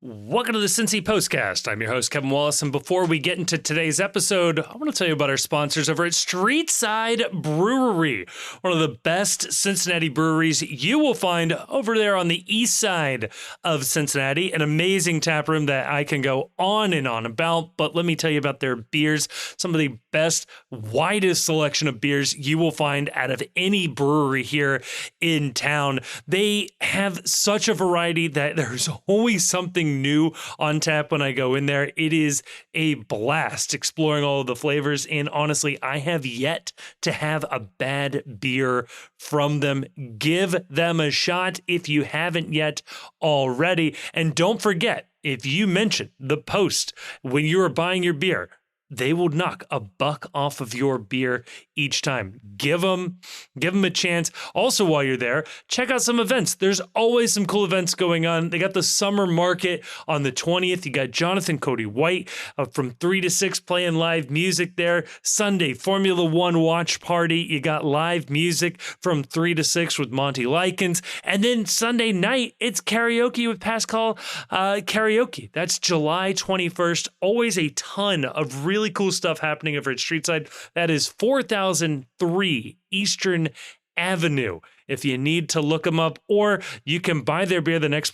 Welcome to the Cincy Postcast. I'm your host, Kevin Wallace, and before we get into today's episode, I want to tell you about our sponsors over at Streetside Brewery, one of the best Cincinnati breweries you will find over there on the east side of Cincinnati. An amazing tap room that I can go on and on about, but let me tell you about their beers. Some of the best, widest selection of beers you will find out of any brewery here in town. They have such a variety that there's always something new on tap when I go in there. It is a blast exploring all of the flavors, and honestly, I have yet to have a bad beer from them. Give them a shot if you haven't yet already. And don't forget, if you mention the post when you are buying your beer, they will knock $1 off of your beer each time. Give them a chance. Also, while you're there, check out some events. There's always some cool events going on. They got the summer market on the 20th. You got Jonathan Cody White from 3 to 6 playing live music there. Sunday, Formula One watch party. You got live music from 3 to 6 with Monty Likens. And then Sunday night, it's karaoke with Pascal Karaoke. That's July 21st. Always a ton of really cool stuff happening over at Streetside. That is 4003 Eastern Avenue. If you need to look them up, or you can buy their beer the next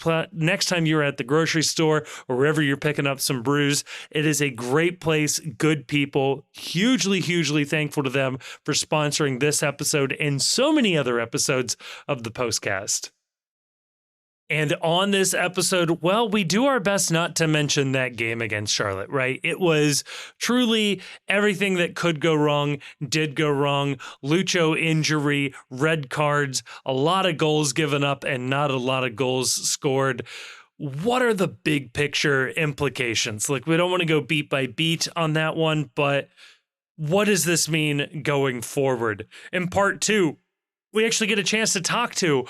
time you're at the grocery store or wherever you're picking up some brews. It is a great place, good people. Hugely, hugely thankful to them for sponsoring this episode and so many other episodes of the Postcast. And on this episode, well, we do our best not to mention that game against Charlotte, right? It was truly everything that could go wrong, did go wrong. Lucho injury, red cards, a lot of goals given up and not a lot of goals scored. What are the big picture implications? Like, we don't want to go beat by beat on that one, but what does this mean going forward? In part two, we actually get a chance to talk to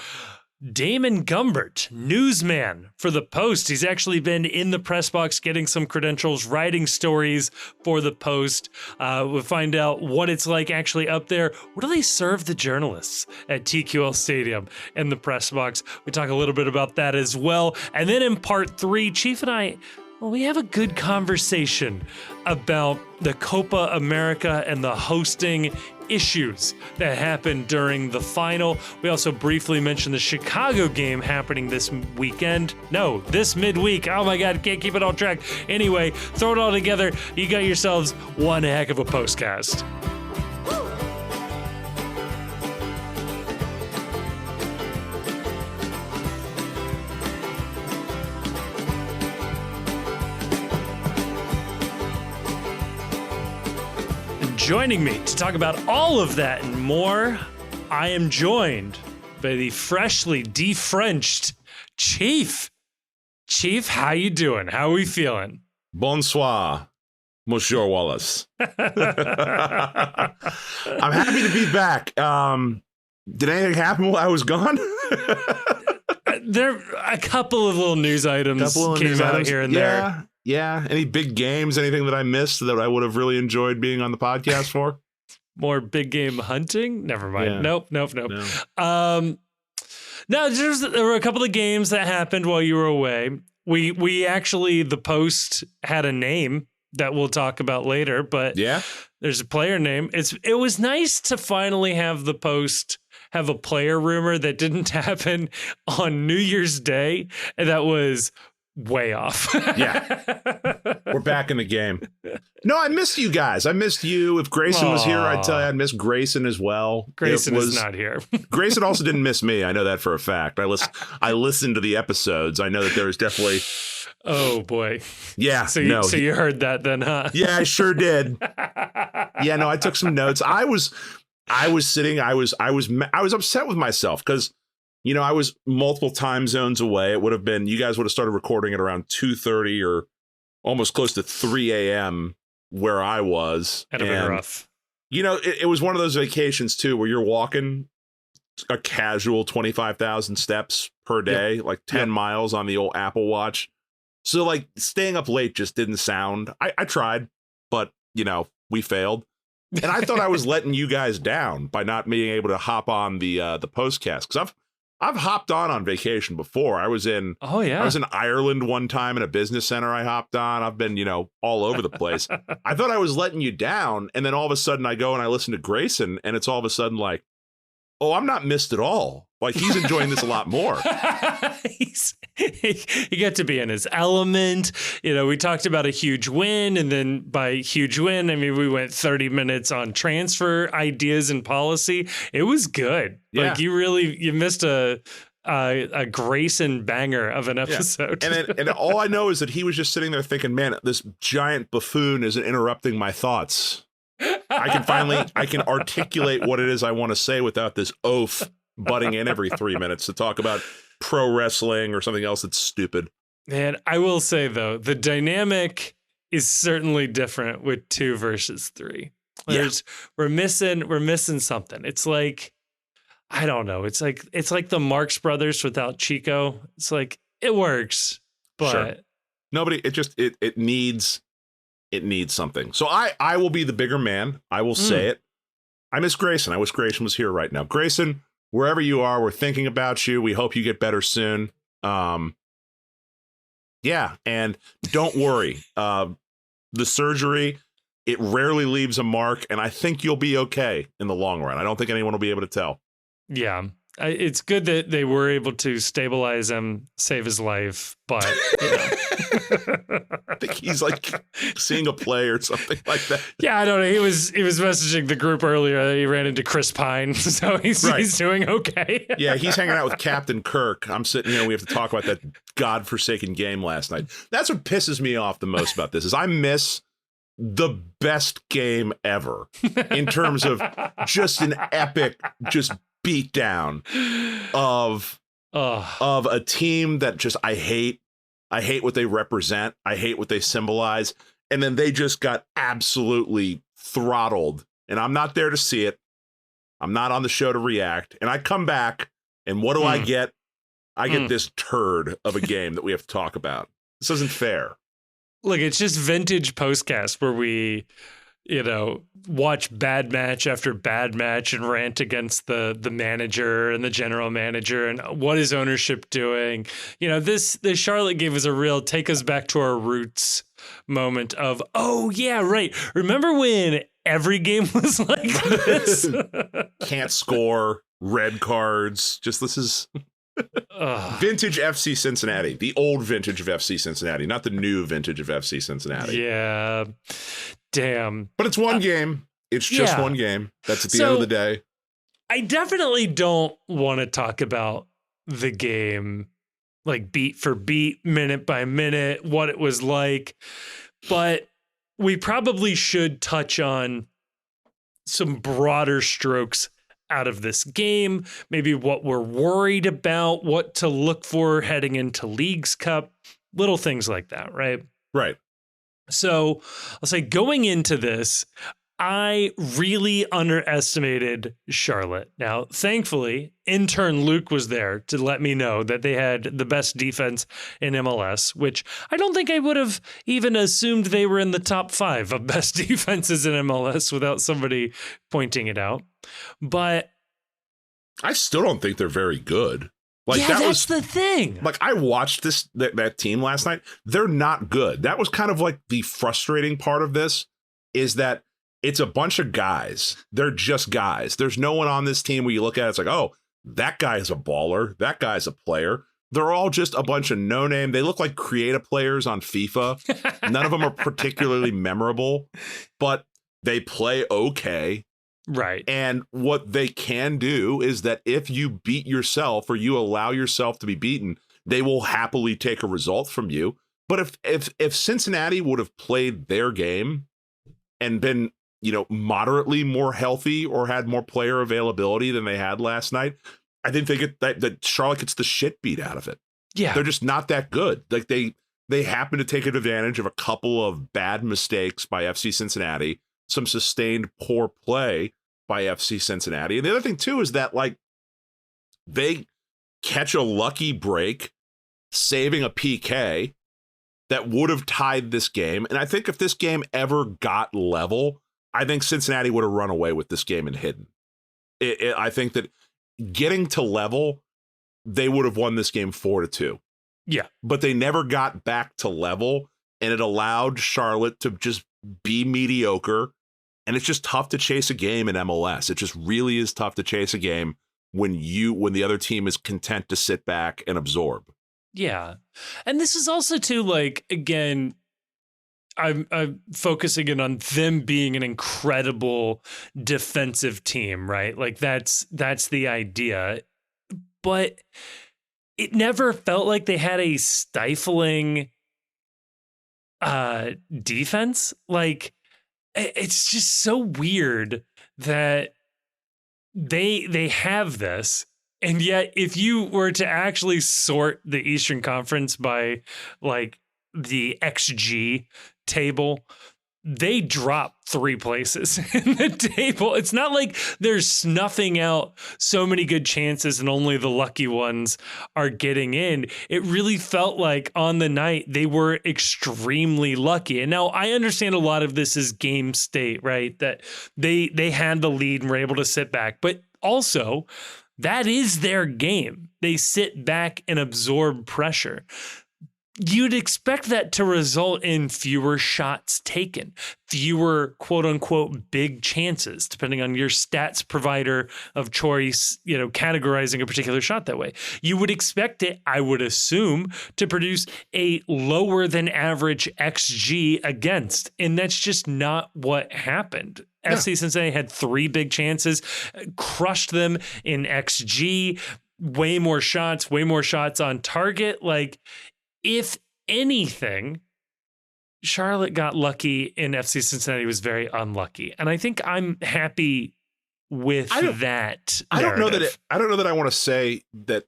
Damon Gumbert, newsman for the Post. He's actually been in the press box getting some credentials, writing stories for the Post. We'll find out what it's like actually up there. What do they serve the journalists at TQL Stadium in the press box? We talk a little bit about that as well. And then in part three, Chief and I, well, we have a good conversation about the Copa America and the hosting issues that happened during the final. We also briefly mentioned the Chicago game happening this weekend. No, this midweek. Oh my God, can't keep it on track. Anyway, throw it all together. You got yourselves one heck of a postcast. Joining me to talk about all of that and more, I am joined by the freshly de-Frenched Chief. Chief, how you doing? How are we feeling? Bonsoir, Monsieur Wallace. I'm happy to be back. Did anything happen while I was gone? There a couple of little news items came out here and there. Yeah. Any big games, anything that I missed that I would have really enjoyed being on the podcast for? More big game hunting? Never mind. Yeah. Nope. No. No, there were a couple of games that happened while you were away. We actually, the Post had a name that we'll talk about later, but yeah, there's a player name. It was nice to finally have the Post have a player rumor that didn't happen on New Year's Day, and that was way off. Yeah. We're back in the game. No, I missed you guys. I missed you. If Grayson was here, I'd tell you I'd miss Grayson as well. Grayson is not here. Grayson also didn't miss me. I know that for a fact. I listened to the episodes. I know that there was definitely... Oh, boy. Yeah. So you heard that then, huh? Yeah, I sure did. Yeah, no, I took some notes. I was upset with myself because, you know, I was multiple time zones away. It would have been, you guys would have started recording at around 2:30 or almost close to 3 a.m. where I was. That'd have been rough. You know, it was one of those vacations, too, where you're walking a casual 25,000 steps per day, like 10 miles on the old Apple Watch. So, like, staying up late just didn't sound. I tried, but, you know, we failed. And I thought I was letting you guys down by not being able to hop on the postcast, because I've hopped on vacation before. I was in Ireland one time in a business center. I hopped on. I've been, all over the place. I thought I was letting you down. And then all of a sudden I go and I listen to Grayson and it's all of a sudden like, oh, I'm not missed at all. Like he's enjoying this a lot more. He got to be in his element. We talked about a huge win. And then by huge win, I mean, we went 30 minutes on transfer ideas and policy. It was good. Yeah. Like you missed a Grayson banger of an episode. Yeah. And all I know is that he was just sitting there thinking, man, this giant buffoon isn't interrupting my thoughts. I can articulate what it is I want to say without this oaf butting in every 3 minutes to talk about pro wrestling or something else that's stupid. Man, I will say, though, the dynamic is certainly different with 2 versus 3. We're missing something. It's like, I don't know. It's like the Marx Brothers without Chico. It's like, it works, but sure. It needs something. So I will be the bigger man. I will say it. I miss Grayson. I wish Grayson was here right now. Grayson, wherever you are, we're thinking about you. We hope you get better soon. Yeah, and don't worry. The surgery, it rarely leaves a mark, and I think you'll be okay in the long run. I don't think anyone will be able to tell. Yeah. It's good that they were able to stabilize him, save his life, but I think he's like seeing a play or something like that. Yeah, I don't know. He was messaging the group earlier that he ran into Chris Pine, so he's doing okay. Yeah, he's hanging out with Captain Kirk. I'm sitting here. We have to talk about that godforsaken game last night. That's what pisses me off the most about this is I miss the best game ever in terms of just an epic, just beat down of a team that just I hate what they represent. I hate what they symbolize. And then they just got absolutely throttled. And I'm not there to see it. I'm not on the show to react. And I come back and what do I get? I get this turd of a game that we have to talk about. This isn't fair. Look, it's just vintage postcast where we watch bad match after bad match and rant against the manager and the general manager and what is ownership doing. This Charlotte gave us a real take us back to our roots moment of, oh yeah, right. Remember when every game was like this? Can't score, red cards. Just this is vintage FC Cincinnati, the old vintage of FC Cincinnati, not the new vintage of FC Cincinnati. Yeah. Damn. But it's one game. It's just one game. That's at the end of the day. I definitely don't want to talk about the game like beat for beat, minute by minute, what it was like. But we probably should touch on some broader strokes out of this game, maybe what we're worried about, what to look for heading into Leagues Cup, little things like that, right? Right. So I'll say going into this, I really underestimated Charlotte. Now, thankfully, intern Luke was there to let me know that they had the best defense in MLS, which I don't think I would have even assumed they were in the top 5 of best defenses in MLS without somebody pointing it out. But I still don't think they're very good. Like that's the thing. Like I watched that team last night. They're not good. That was kind of like the frustrating part of this is that it's a bunch of guys. They're just guys. There's no one on this team where you look at it, it's like, oh, that guy is a baller. That guy's a player. They're all just a bunch of no-name. They look like creative players on FIFA. None of them are particularly memorable, but they play okay. Right. And what they can do is that if you beat yourself or you allow yourself to be beaten, they will happily take a result from you. But if Cincinnati would have played their game and been, moderately more healthy or had more player availability than they had last night, I think they get that Charlotte gets the shit beat out of it. Yeah. They're just not that good. Like they happen to take advantage of a couple of bad mistakes by FC Cincinnati, some sustained poor play by FC Cincinnati. And the other thing too is that like they catch a lucky break saving a PK that would have tied this game. And I think if this game ever got level, I think Cincinnati would have run away with this game and hidden. I think that getting to level they would have won this game 4-2. Yeah. But they never got back to level, and it allowed Charlotte to just be mediocre. And it's just tough to chase a game in MLS. It just really is tough to chase a game when the other team is content to sit back and absorb. Yeah. And this is also too, like, again, I'm focusing in on them being an incredible defensive team, right? Like that's the idea. But it never felt like they had a stifling defense. Like, it's just so weird that they have this, and yet if you were to actually sort the Eastern Conference by like the XG table, they drop 3 places in the table. It's not like they're snuffing out so many good chances and only the lucky ones are getting in. It really felt like on the night they were extremely lucky. And now I understand a lot of this is game state, right? That they had the lead and were able to sit back. But also, that is their game. They sit back and absorb pressure. You'd expect that to result in fewer shots taken, fewer quote unquote big chances, depending on your stats provider of choice, categorizing a particular shot that way. You would expect it, I would assume, to produce a lower than average XG against. And that's just not what happened. Yeah. FC Cincinnati had 3 big chances, crushed them in XG, way more shots on target. Like, if anything, Charlotte got lucky and FC Cincinnati was very unlucky. And I think I'm happy with that. I don't know that I want to say that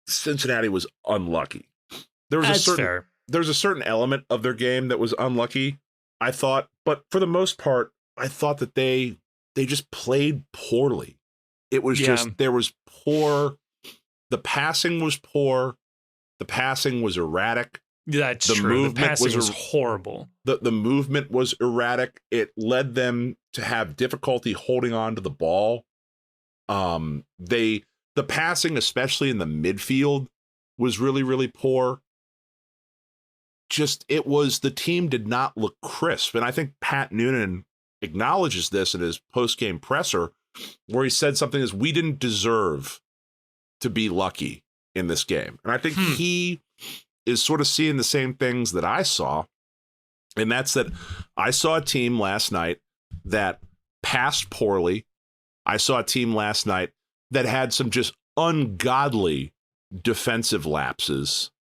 Cincinnati was unlucky. There's a certain element of their game that was unlucky, I thought, but for the most part, I thought that they just played poorly. It was there was poor, the passing was poor. The passing was erratic. That's true. The passing was horrible. The movement was erratic. It led them to have difficulty holding on to the ball. The passing, especially in the midfield, was really, really poor. The team did not look crisp. And I think Pat Noonan acknowledges this in his post-game presser, where he said something as, we didn't deserve to be lucky in this game. And I think he is sort of seeing the same things that I saw. And that's that I saw a team last night that passed poorly. I saw a team last night that had some just ungodly defensive lapses,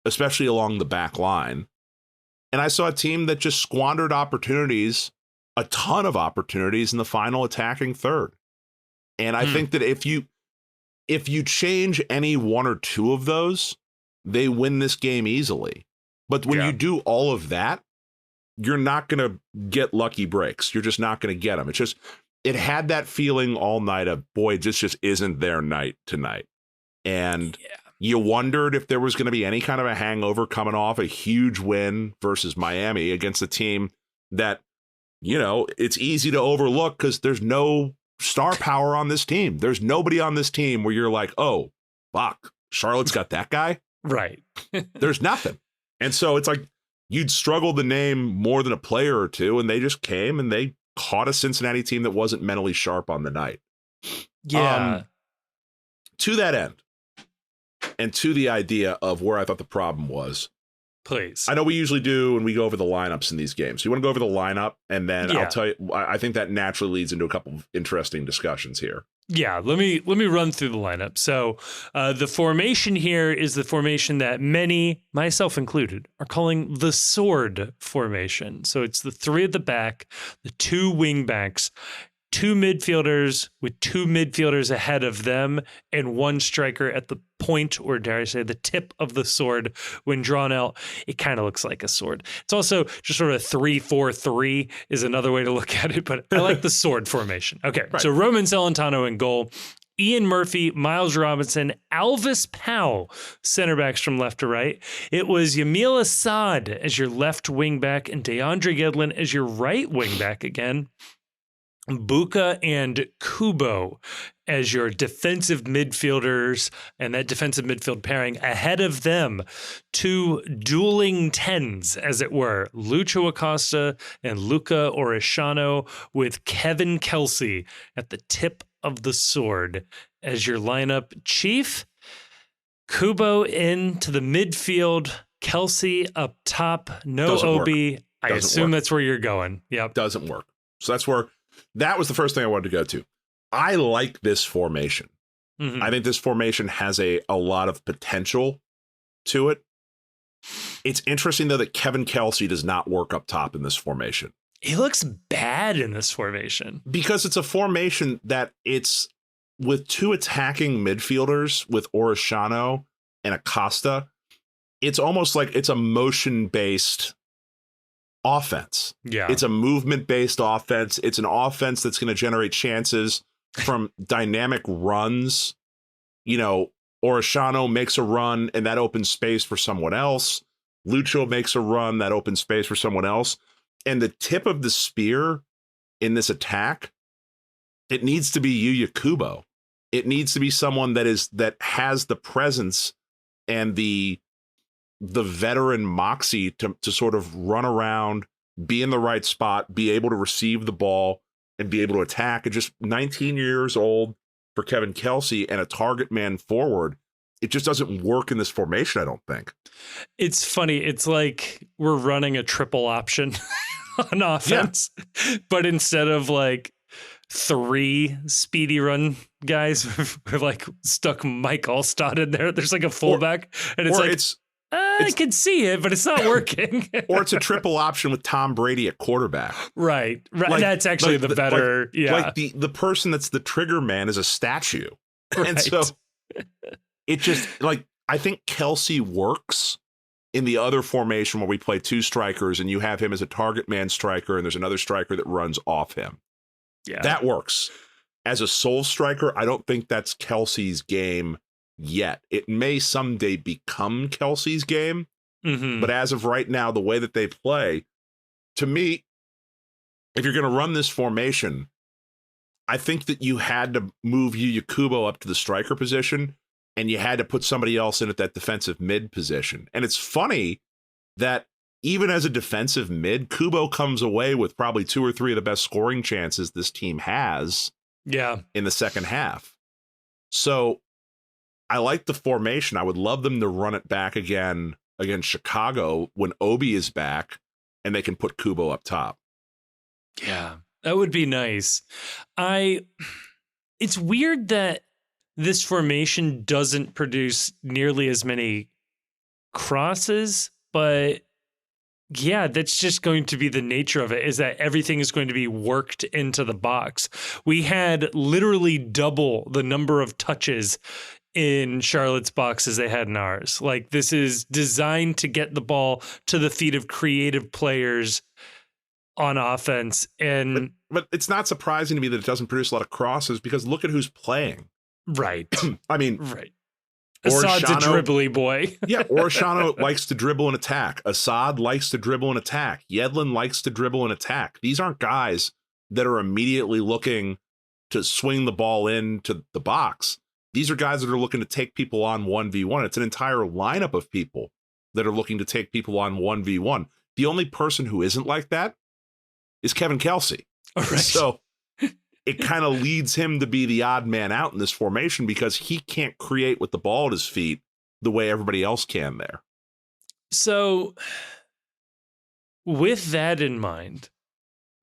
especially along the back line. And I saw a team that just squandered opportunities, a ton of opportunities in the final attacking third. And I think that if you change any 1 or 2 of those, they win this game easily. But when you do all of that, you're not going to get lucky breaks. You're just not going to get them. It had that feeling all night of, boy, this just isn't their night tonight. And you wondered if there was going to be any kind of a hangover coming off a huge win versus Miami against a team that, it's easy to overlook because there's no star power on this team. There's nobody on this team where you're like, oh, fuck, Charlotte's got that guy. Right. There's nothing. And so it's like you'd struggle to name more than a player or two, and they just came and they caught a Cincinnati team that wasn't mentally sharp on the night. Yeah. To that end, and to the idea of where I thought the problem was. Please. I know we usually do when we go over the lineups in these games. You want to go over the lineup, and then I'll tell you, I think that naturally leads into a couple of interesting discussions here. Yeah, let me run through the lineup. So the formation here is the formation that many, myself included, are calling the sword formation. So it's the 3 at the back, the 2 wing backs, 2 midfielders with 2 midfielders ahead of them, and 1 striker at the point, or dare I say, the tip of the sword. When drawn out, it kind of looks like a sword. It's also just sort of 3-4-3 is another way to look at it, but I like the sword formation. Okay, right. So Roman Celentano in goal, Ian Murphy, Miles Robinson, Alvis Powell, center backs from left to right. It was Yamil Assad as your left wing back and DeAndre Gedlin as your right wing back again. Buka and Kubo as your defensive midfielders and that defensive midfield pairing. Ahead of them, two dueling tens, as it were, Lucho Acosta and Luca Orishano, with Kevin Kelsey at the tip of the sword as your lineup. Chief, Kubo into the midfield, Kelsey up top, no Doesn't Obi. work. I Doesn't assume work. that's where you're going. Yep. Doesn't work. So that was the first thing I wanted to go to. I like this formation. Mhm. I think this formation has a lot of potential to it. It's interesting, though, that Kevin Kelsey does not work up top in this formation. He looks bad in this formation. Because it's a formation that it's with two attacking midfielders with Orishano and Acosta. It's almost like it's a motion-based offense. Yeah. It's a movement-based offense. It's an offense that's going to generate chances from dynamic runs. You know, Orishano makes a run and that opens space for someone else. Lucho makes a run, that opens space for someone else. And the tip of the spear in this attack, it needs to be Yuya Kubo. It needs to be someone that has the presence and the veteran moxie to sort of run around, be in the right spot, be able to receive the ball, and be able to attack. And just 19 years old for Kevin Kelsey and a target man forward, it just doesn't work in this formation, I don't think. It's funny. It's like we're running a triple option on offense, but instead of like 3 speedy run guys, we've like stuck Mike Allstott in there. There's like a fullback, and it's like, I can see it, but it's not working. Or it's a triple option with Tom Brady at quarterback. Right. Like, that's actually the better. Like the person that's the trigger man is a statue. Right. And so it just, like, I think Kelsey works in the other formation where we play 2 strikers and you have him as a target man striker and there's another striker that runs off him. Yeah. That works. As a sole striker, I don't think that's Kelsey's game yet. It may someday become Kelsey's game, but as of right now, the way that they play, to me, if you're going to run this formation, I think that you had to move Yuya Kubo up to the striker position, and you had to put somebody else in at that defensive mid position. And it's funny that even as a defensive mid, Kubo comes away with probably 2 or 3 of the best scoring chances this team has in the second half. So I like the formation. I would love them to run it back again against Chicago when Obi is back and they can put Kubo up top. Yeah, that would be nice. It's weird that this formation doesn't produce nearly as many crosses, but yeah, that's just going to be the nature of it, is that everything is going to be worked into the box. We had literally double the number of touches in Charlotte's box as they had in ours. Like, this is designed to get the ball to the feet of creative players on offense. And but it's not surprising to me that it doesn't produce a lot of crosses, because look at who's playing. Right. I mean, right. Assad's a dribbly boy. Yeah, Orishano likes to dribble and attack. Assad likes to dribble and attack. Yedlin likes to dribble and attack. These aren't guys that are immediately looking to swing the ball into the box. These are guys that are looking to take people on 1v1. It's an entire lineup of people that are looking to take people on 1v1. The only person who isn't like that is Kevin Kelsey. All right. So it kind of leads him to be the odd man out in this formation, because he can't create with the ball at his feet the way everybody else can there. So with that in mind,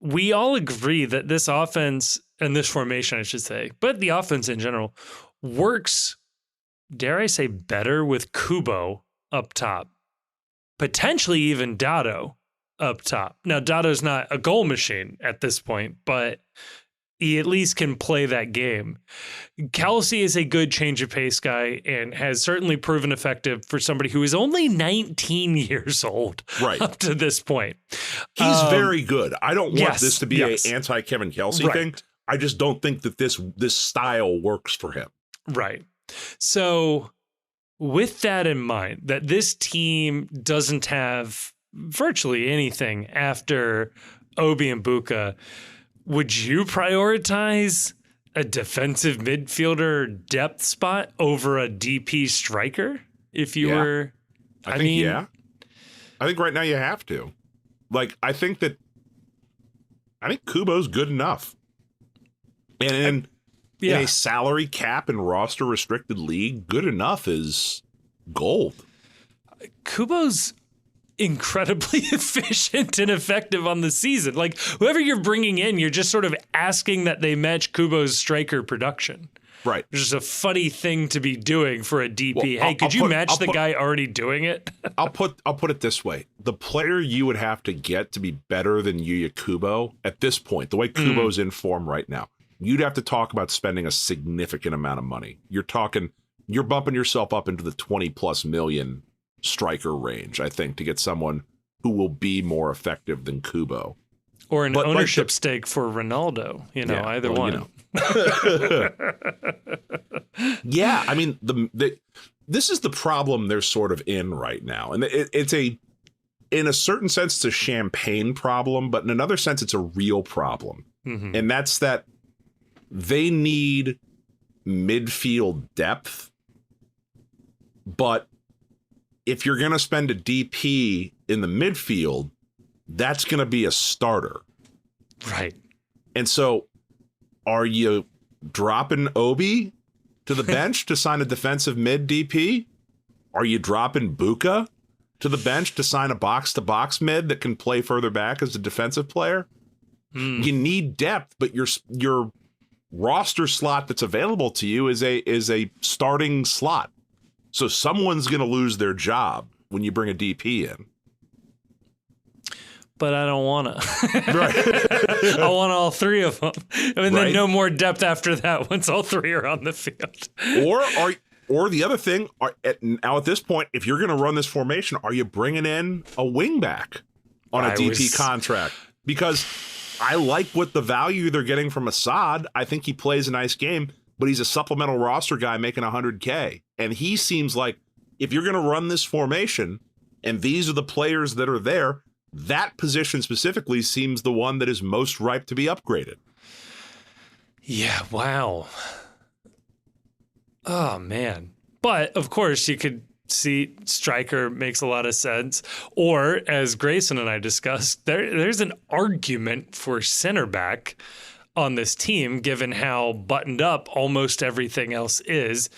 we all agree that this offense and this formation, I should say, but the offense in general, works, dare I say, better with Kubo up top, potentially even Dado up top. Now, Dado's not a goal machine at this point, but he at least can play that game. Kelsey is a good change of pace guy and has certainly proven effective for somebody who is only 19 years old up to this point. He's very good. I don't want this to be an anti-Kevin Kelsey thing. I just don't think that this style works for him. Right. So with that in mind, that this team doesn't have virtually anything after Obi and Buka, would you prioritize a defensive midfielder depth spot over a DP striker? If you were, I think right now you have to. Like, I think Kubo's good enough. And in a salary cap and roster restricted league, good enough is gold. Kubo's incredibly efficient and effective on the season. Like, whoever you're bringing in, you're just sort of asking that they match Kubo's striker production. Right. Which is a funny thing to be doing for a DP. Well, could you match the guy already doing it? I'll put it this way. The player you would have to get to be better than Yuya Kubo at this point, the way Kubo's in form right now, you'd have to talk about spending a significant amount of money. You're bumping yourself up into the 20+ million striker range, I think, to get someone who will be more effective than Kubo. Or an ownership stake for Ronaldo, either one. Yeah, I mean, this is the problem they're sort of in right now. And it's in a certain sense, it's a champagne problem, but in another sense, it's a real problem. Mm-hmm. And that's that they need midfield depth, but if you're going to spend a DP in the midfield, that's going to be a starter. Right. And so are you dropping Obi to the bench to sign a defensive mid DP? Are you dropping Buka to the bench to sign a box-to-box mid that can play further back as a defensive player? You need depth, but your roster slot that's available to you is a starting slot. So someone's going to lose their job when you bring a DP in. But I don't want to. Right. I want all three of them. And then no more depth after that once all three are on the field. Or the other thing, now at this point, if you're going to run this formation, are you bringing in a wing back on a DP contract? Because I like what the value they're getting from Assad. I think he plays a nice game, but he's a supplemental roster guy making $100K. And he seems like if you're going to run this formation and these are the players that are there, that position specifically seems the one that is most ripe to be upgraded. Yeah, wow. Oh, man. But, of course, you could see striker makes a lot of sense. Or, as Grayson and I discussed, there's an argument for center back on this team, given how buttoned up almost everything else is.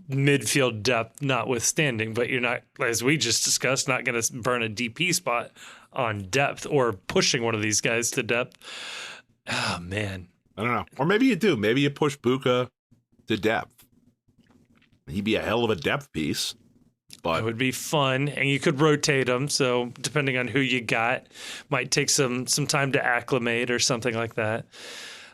Midfield depth notwithstanding, but you're not, as we just discussed, not going to burn a DP spot on depth or pushing one of these guys to depth. Oh, man. I don't know. Or maybe you do. Maybe you push Buka to depth. He'd be a hell of a depth piece. But it would be fun, and you could rotate them. So depending on who you got, might take some time to acclimate or something like that.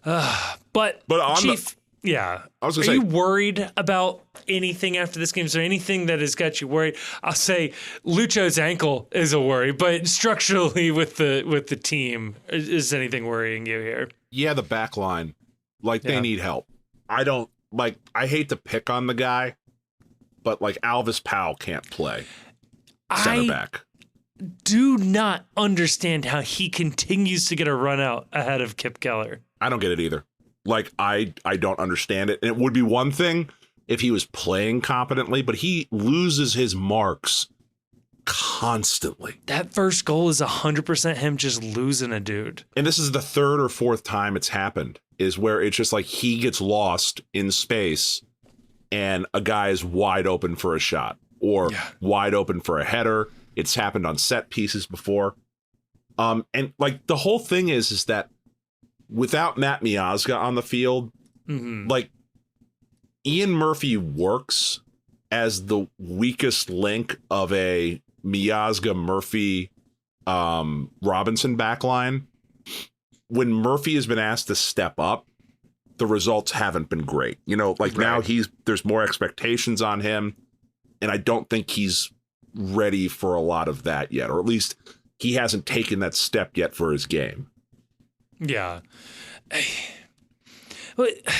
But on Chief, I was gonna say, you worried about anything after this game? Is there anything that has got you worried? I'll say Lucho's ankle is a worry, but structurally with the team, is anything worrying you here? Yeah, the back line, they need help. I hate to pick on the guy, but Alvis Powell can't play center back. Do not understand how he continues to get a run out ahead of Kip Keller. I don't get it either. I don't understand it. And it would be one thing if he was playing competently, but he loses his marks constantly. That first goal is 100% him just losing a dude. And this is the third or fourth time it's happened, is where it's just he gets lost in space and a guy is wide open for a shot or wide open for a header. It's happened on set pieces before. And the whole thing is that without Matt Miazga on the field, Ian Murphy works as the weakest link of a Miazga Murphy Robinson backline. When Murphy has been asked to step up, the results haven't been great. Now there's more expectations on him, and I don't think he's ready for a lot of that yet, or at least he hasn't taken that step yet for his game. Yeah.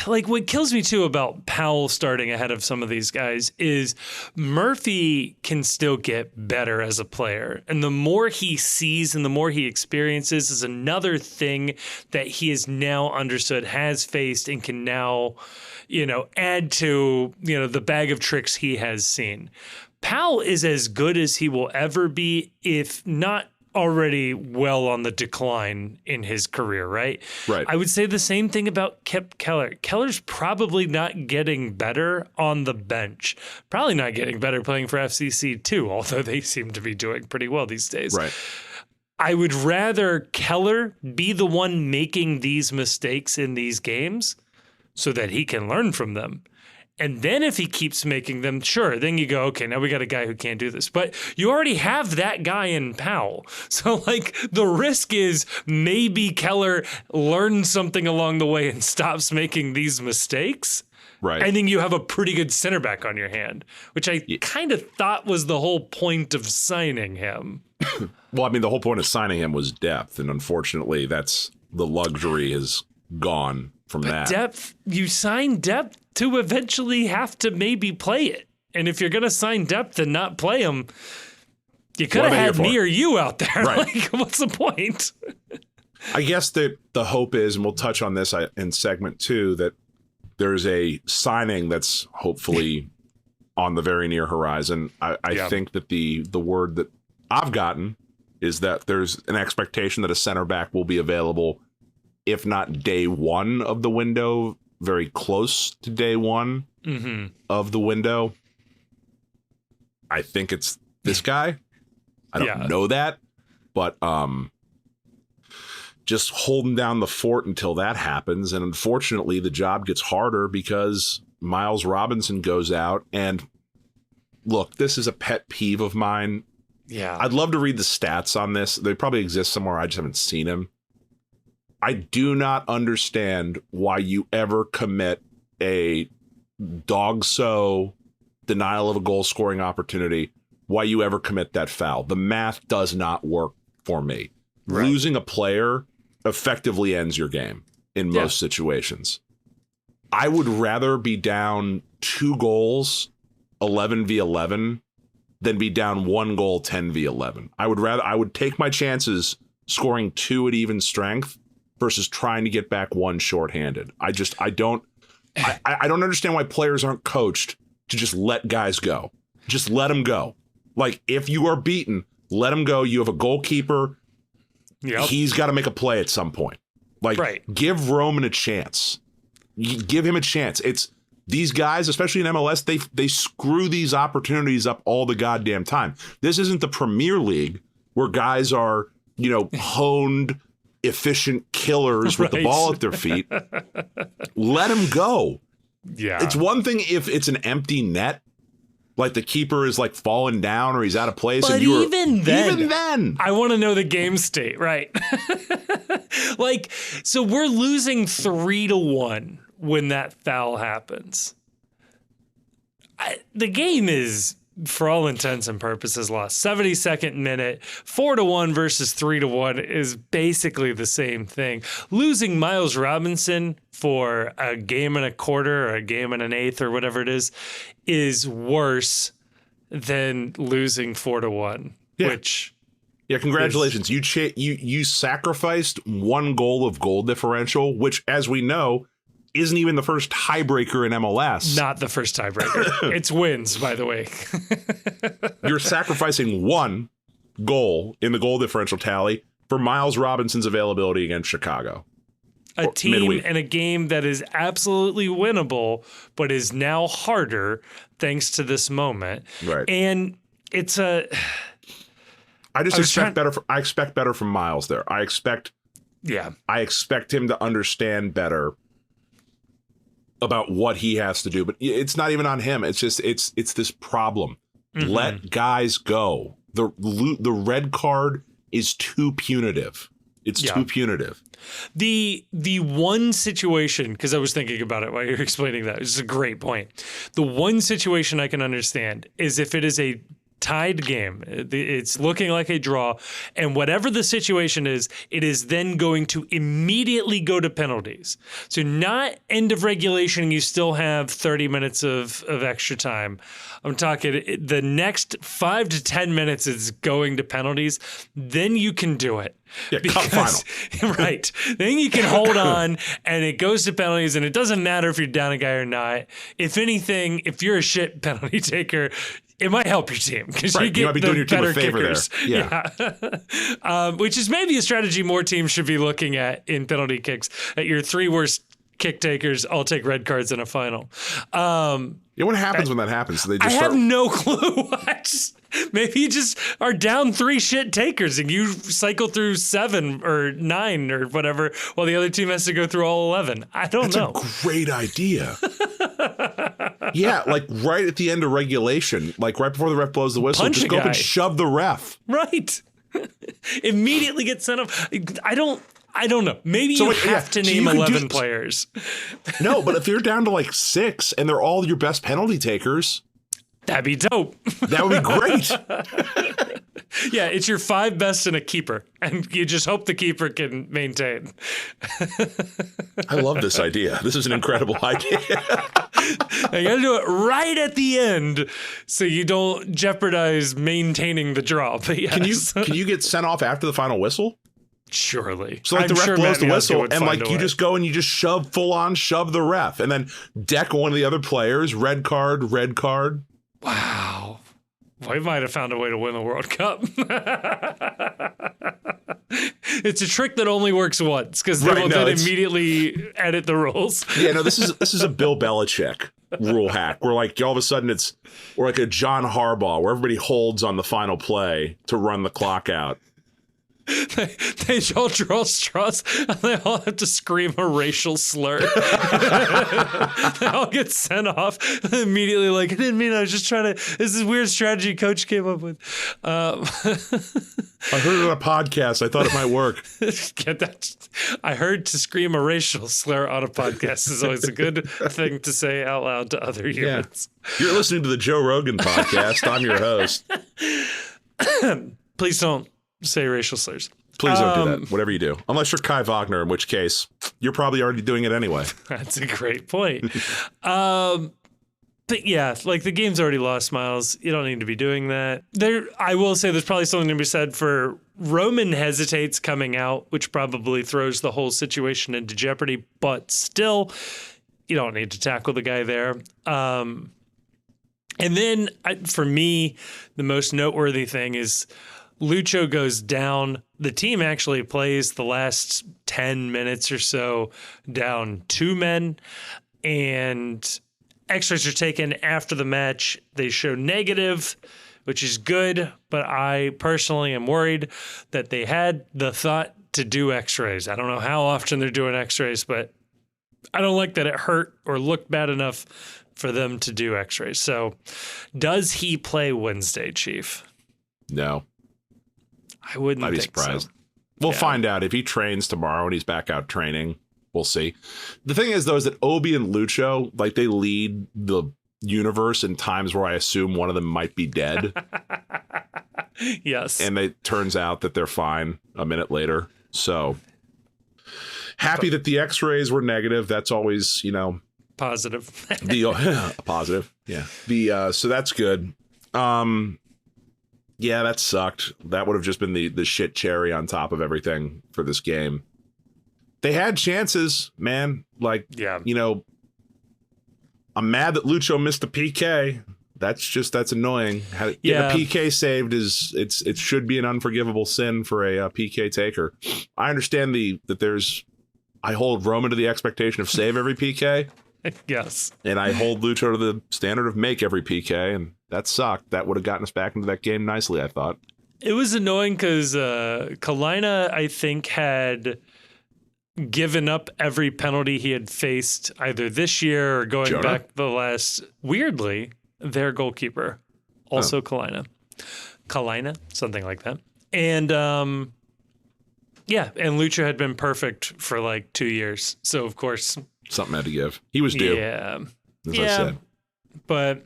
Like what kills me too about Powell starting ahead of some of these guys is Murphy can still get better as a player. And the more he sees and the more he experiences is another thing that he has now understood, has faced, and can now, add to, the bag of tricks he has seen. Powell is as good as he will ever be, if not already well on the decline in his career, right? Right. I would say the same thing about Kip Keller. Keller's probably not getting better on the bench. Probably not getting better playing for FCC too, although they seem to be doing pretty well these days. Right. I would rather Keller be the one making these mistakes in these games so that he can learn from them. And then if he keeps making them, sure, then you go, okay, now we got a guy who can't do this. But you already have that guy in Powell. So, the risk is maybe Keller learns something along the way and stops making these mistakes. Right. And then you have a pretty good center back on your hand, which I kind of thought was the whole point of signing him. Well, I mean, the whole point of signing him was depth. And unfortunately, that's the luxury is gone from that. Depth, you sign depth to eventually have to maybe play it. And if you're going to sign depth and not play them, you could have had me or you out there. Right. What's the point? I guess that the hope is, and we'll touch on this in segment 2, that there's a signing that's hopefully on the very near horizon. I think that the word that I've gotten is that there's an expectation that a center back will be available, if not day one of the window, very close to day one of the window. I think it's this guy. I don't know that, but just holding down the fort until that happens. And unfortunately, the job gets harder because Miles Robinson goes out. And look, this is a pet peeve of mine. Yeah, I'd love to read the stats on this. They probably exist somewhere. I just haven't seen them. I do not understand why you ever commit a dog-so denial of a goal scoring opportunity, why you ever commit that foul. The math does not work for me. Right. Losing a player effectively ends your game in most situations. I would rather be down 2 goals, 11v11, than be down 1 goal, 10v11. I would take my chances scoring 2 at even strength versus trying to get back 1 shorthanded. I don't understand why players aren't coached to just let guys go. Just let them go. Like, if you are beaten, let them go. You have a goalkeeper. Yep. He's got to make a play at some point. Like, give Roman a chance. Give him a chance. It's these guys, especially in MLS, they screw these opportunities up all the goddamn time. This isn't the Premier League where guys are, honed, efficient killers with the ball at their feet. Let them go. Yeah. It's one thing if it's an empty net, like the keeper is like falling down or he's out of place. But and even then, I want to know the game state, right? So we're losing 3-1 when that foul happens. The game is, for all intents and purposes, lost. 72nd minute, 4-1 versus 3-1 is basically the same thing. Losing Miles Robinson for a game and a quarter or a game and an eighth or whatever it is worse than losing 4-1. Yeah. Which, congratulations! You sacrificed 1 goal of goal differential, which, as we know, isn't even the first tiebreaker in MLS. Not the first tiebreaker. It's wins, by the way. You're sacrificing 1 goal in the goal differential tally for Miles Robinson's availability against Chicago. A team midweek. And a game that is absolutely winnable, but is now harder thanks to this moment. Right. And it's I expect better from Miles there. I expect him to understand better about what he has to do, but it's not even on him. It's just it's this problem. Let guys go. The red card is too punitive. It's too punitive. The one situation, because I was thinking about it while you're explaining that, it's a great point. The one situation I can understand is if it is a tied game. It's looking like a draw. And whatever the situation is, it is then going to immediately go to penalties. So not end of regulation and you still have 30 minutes of extra time. I'm talking the next 5 to 10 minutes is going to penalties. Then you can do it. Yeah, cup final. Right. Then you can hold on and it goes to penalties, and it doesn't matter if you're down a guy or not. If anything, if you're a shit penalty taker, it might help your team because you get might be doing your team a favor kickers. there. Yeah. Which is maybe a strategy more teams should be looking at in penalty kicks. At your 3 worst kick takers, I'll take red cards in a final. What happens when that happens? So they just I have no clue. Maybe you just are down 3 shit takers and you cycle through 7 or 9 or whatever while the other team has to go through all 11. I don't know. That's a great idea. Yeah, like right at the end of regulation, like right before the ref blows the whistle, Punch just a go up guy. and shove the ref. Right. Immediately get sent off. I don't know. Maybe you have to name 11 players. No, but if you're down to like 6 and they're all your best penalty takers, that'd be dope. That would be great. Yeah, it's your 5 best and a keeper, and you just hope the keeper can maintain. I love this idea. This is an incredible idea. You got to do it right at the end so you don't jeopardize maintaining the draw. But yes. Can you get sent off after the final whistle? Surely. So like the ref blows the whistle and like you just go and you just shove the ref and then deck one of the other players, red card. Wow. We might have found a way to win the World Cup. It's a trick that only works once because they will then immediately edit the rules. Yeah, no, this is a Bill Belichick rule hack where like all of a sudden or like a John Harbaugh where everybody holds on the final play to run the clock out. They all draw straws and they all have to scream a racial slur. They all get sent off immediately like, I didn't mean I was just trying to, this is weird strategy coach came up with. I heard it on a podcast. I thought it might work. Get that? I heard to scream a racial slur on a podcast is always a good thing to say out loud to other humans. Yeah. You're listening to the Joe Rogan podcast. I'm your host. Please don't say racial slurs. Please don't do that. Whatever you do. Unless you're Kai Wagner, in which case you're probably already doing it anyway. That's a great point. But yeah, like the game's already lost, Miles. You don't need to be doing that. I will say there's probably something to be said for Roman hesitates coming out, which probably throws the whole situation into jeopardy. But still, you don't need to tackle the guy there. And then for me, the most noteworthy thing is Lucho goes down. The team actually plays the last 10 minutes or so down 2 men, and X-rays are taken after the match. They show negative, which is good, but I personally am worried that they had the thought to do X-rays. I don't know how often they're doing X-rays, but I don't like that it hurt or looked bad enough for them to do X-rays. So does he play Wednesday, Chief? No. I wouldn't I'd be think surprised. so. We'll find out if he trains tomorrow and he's back out training. We'll see. The thing is, though, is that Obi and Lucho, like they lead the universe in times where I assume one of them might be dead. Yes. And it turns out that they're fine a minute later. So happy that the X-rays were negative. That's always, positive. Positive. Yeah. So that's good. Yeah, that sucked. That would have just been the shit cherry on top of everything for this game. They had chances, man. Like, I'm mad that Lucho missed the PK. That's annoying. Getting a PK saved it should be an unforgivable sin for a PK taker. I understand I hold Roman to the expectation of save every PK. Yes. And I hold Lucho to the standard of make every PK, and that sucked. That would have gotten us back into that game nicely, I thought. It was annoying because Kalina, I think, had given up every penalty he had faced either this year or going back the last. Weirdly, their goalkeeper, also Kalina, something like that. And and Lucho had been perfect for like 2 years. So of course, something had to give. He was due. Yeah, as I said. But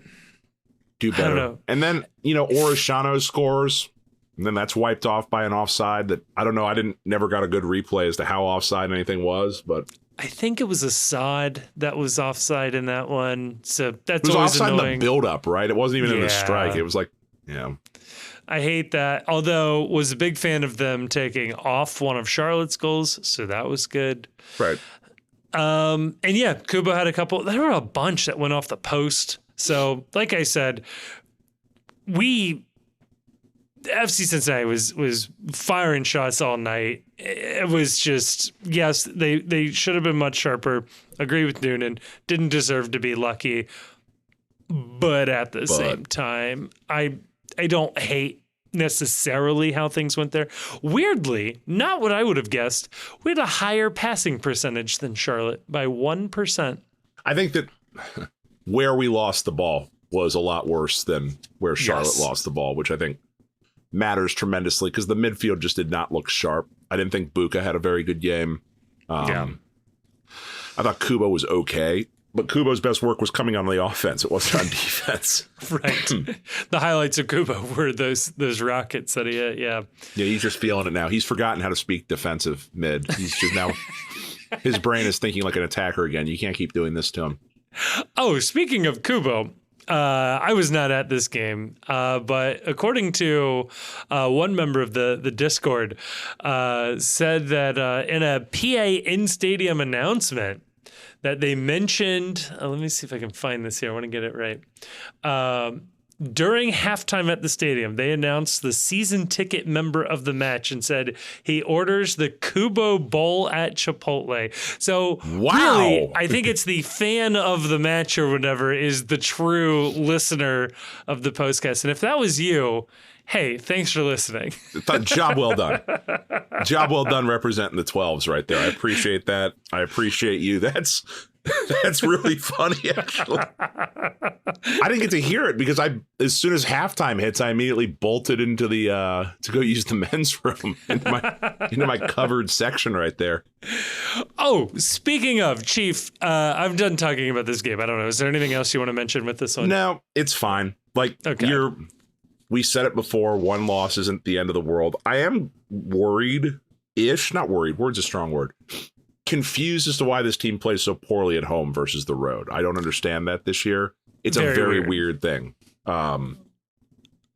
Do I don't better. know. And then, Orishano scores, and then that's wiped off by an offside that, I don't know, never got a good replay as to how offside anything was, but... I think it was Assad that was offside in that one, so that's it was always offside annoying. in the build-up, right? It wasn't even in the strike. It was like, yeah. I hate that, although was a big fan of them taking off one of Charlotte's goals, so that was good. Right. And yeah, Kubo had a couple. There were a bunch that went off the post. So, like I said, FC Cincinnati was firing shots all night. It was just, yes, they should have been much sharper. Agree with Noonan. Didn't deserve to be lucky. But at the same time, I don't hate necessarily how things went there. Weirdly, not what I would have guessed. We had a higher passing percentage than Charlotte by 1%. I think that where we lost the ball was a lot worse than where Charlotte lost the ball, which I think matters tremendously because the midfield just did not look sharp. I didn't think Buka had a very good game. I thought Kubo was okay, but Kubo's best work was coming on the offense. It wasn't on defense. Right. The highlights of Kubo were those rockets that he hit. Yeah. Yeah, he's just feeling it now. He's forgotten how to speak defensive mid. He's just now, his brain is thinking like an attacker again. You can't keep doing this to him. Oh, speaking of Kubo, I was not at this game, but according to one member of the Discord, said that in a PA in-stadium announcement that they mentioned, let me see if I can find this here. I want to get it right. During halftime at the stadium, they announced the season ticket member of the match and said he orders the Kubo Bowl at Chipotle. So really, I think it's the fan of the match or whatever is the true listener of the postcast. And if that was you, hey, thanks for listening. Job well done. Job well done representing the 12s right there. I appreciate that. I appreciate you. That's really funny, actually. I didn't get to hear it because as soon as halftime hits, I immediately bolted into the to go use the men's room into my covered section right there. Oh, speaking of, Chief, I'm done talking about this game. I don't know. Is there anything else you want to mention with this one? No, it's fine. Like we said it before, one loss isn't the end of the world. I am worried-ish, not worried, word's a strong word, confused as to why this team plays so poorly at home versus the road. I don't understand that this year. It's a very weird thing. Of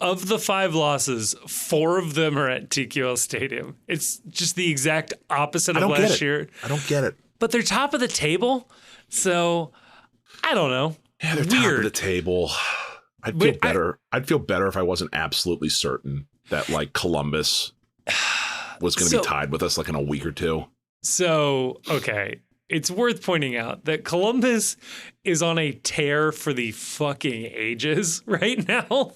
the 5 losses, 4 of them are at TQL Stadium. It's just the exact opposite of last year. I don't get it. But they're top of the table, so I don't know. Yeah, they're top of the table. I'd feel better if I wasn't absolutely certain that like Columbus was going to be tied with us like in a week or two. So, okay. It's worth pointing out that Columbus is on a tear for the fucking ages right now.